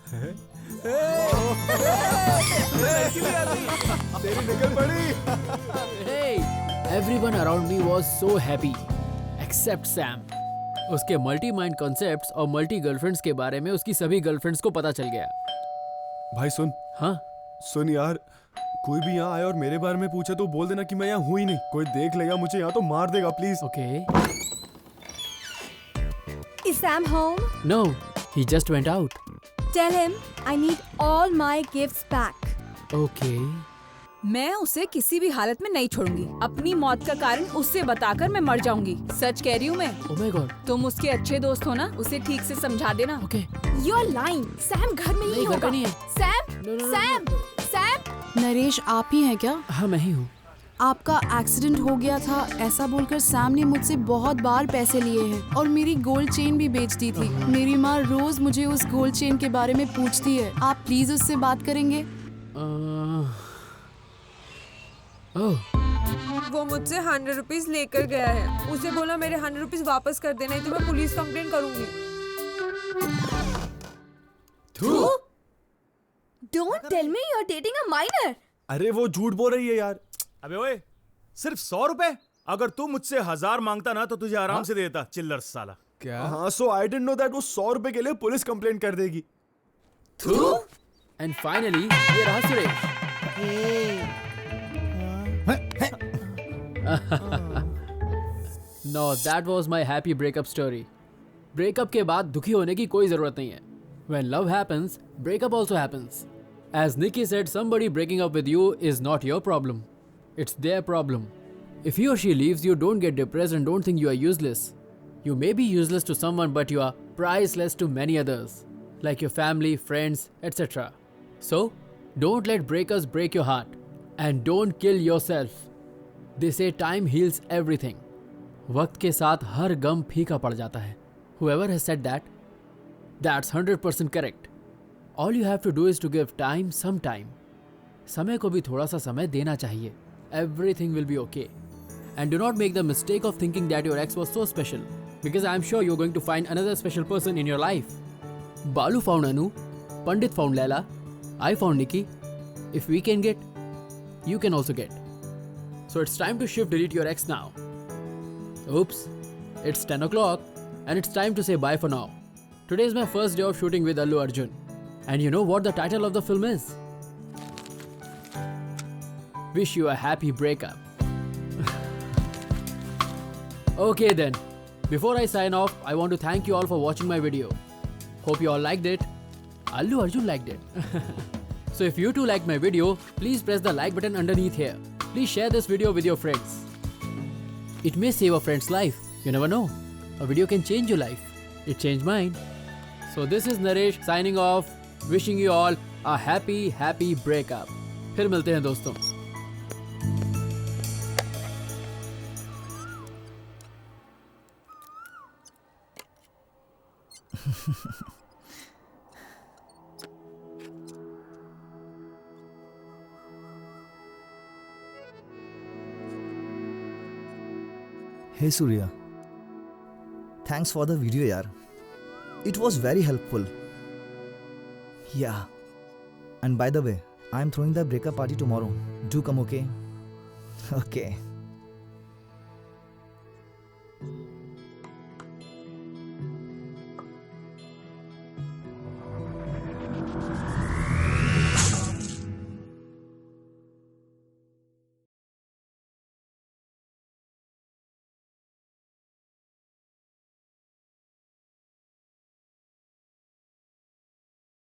Hey, everyone around me was so happy, except Sam. उसके मल्टी माइंड कॉन्सेप्ट्स और मल्टी गर्लफ्रेंड्स के बारे में उसकी सभी गर्लफ्रेंड्स को पता चल गया। भाई सुन। हाँ सुन यार, कोई भी यहाँ आए और मेरे बारे में पूछे तो बोल देना कि मैं यहाँ हूँ ही नहीं। कोई देख लेगा मुझे यहाँ तो मार देगा, please. Okay. Is Sam home? No, he just went out. Tell him I need all my gifts back. Okay. मैं उसे किसी भी हालत में नहीं छोड़ूंगी। अपनी मौत का कारण उससे बताकर मैं मर जाऊंगी। सच कह रही हूँ मैं। Oh my God. तुम उसके अच्छे दोस्त हो ना, उसे ठीक से समझा देना। Okay. You're lying. Sam घर में नहीं होगा। सैम, नरेश आप ही हैं क्या? हाँ मैं ही हूँ। आपका एक्सीडेंट हो गया था ऐसा बोलकर सैम ने मुझसे बहुत बार पैसे लिए हैं और मेरी गोल्ड चेन भी बेच दी थी। मेरी माँ रोज मुझे उस गोल्ड चेन के बारे में पूछती है। आप प्लीज उससे बात करेंगे? वो मुझसे 100 रुपीज लेकर गया है। उसे बोला मेरे 100 रुपीज वापस कर देना, नहीं तो मैं पुलिस कंप्लेंट करूंगी। Don't tell me you're dating a minor. अरे वो झूठ बोल रही है यार। अबे ओए, सिर्फ 100 रुपए? अगर तू मुझसे 1000 मांगता ना तो तुझे आराम से देता, चिल्लर साला। क्या? हाँ, सो आई डिडंट नो दैट वो 100 रुपए के लिए पुलिस कंप्लेंट कर देगी। एंड फाइनली ये रहा Suresh. No, that was my happy breakup story. Breakup के बाद दुखी होने की कोई जरूरत नहीं है. When love happens, breakup also happens. As Nikki said, somebody breaking up with you is not your problem. It's their problem. If he or she leaves you, don't get depressed and don't think you are useless. You may be useless to someone, but you are priceless to many others, like your family, friends, etc. So, don't let breakers break your heart. And don't kill yourself. They say time heals everything. वक्त के साथ हर गम फीका पड़ जाता है. Whoever has said that, that's 100% correct. All you have to do is to give time some time. समय को भी थोड़ा सा समय देना चाहिए. Everything will be okay. And do not make the mistake of thinking that your ex was so special, because I am sure you're going to find another special person in your life. Balu found Anu, Pandit found Laila, I found Nikki. If we can get, you can also get. So it's time to shift delete your ex now. Oops, it's 10 o'clock and it's time to say bye for now. Today is my first day of shooting with Allu Arjun. And you know what the title of the film is? Wish you a happy breakup. Okay then, before I sign off, I want to thank you all for watching my video. Hope you all liked it. Allu Arjun liked it. So if you too like my video, please press the like button underneath here. Please share this video with your friends. It may save a friend's life. You never know. A video can change your life. It changed mine. So this is Naresh signing off, wishing you all a happy happy breakup. फिर मिलते हैं दोस्तों। Hey Surya, thanks for the video yaar. It was very helpful. Yeah. And by the way, I am throwing the breakup party tomorrow. Do come, okay? Okay.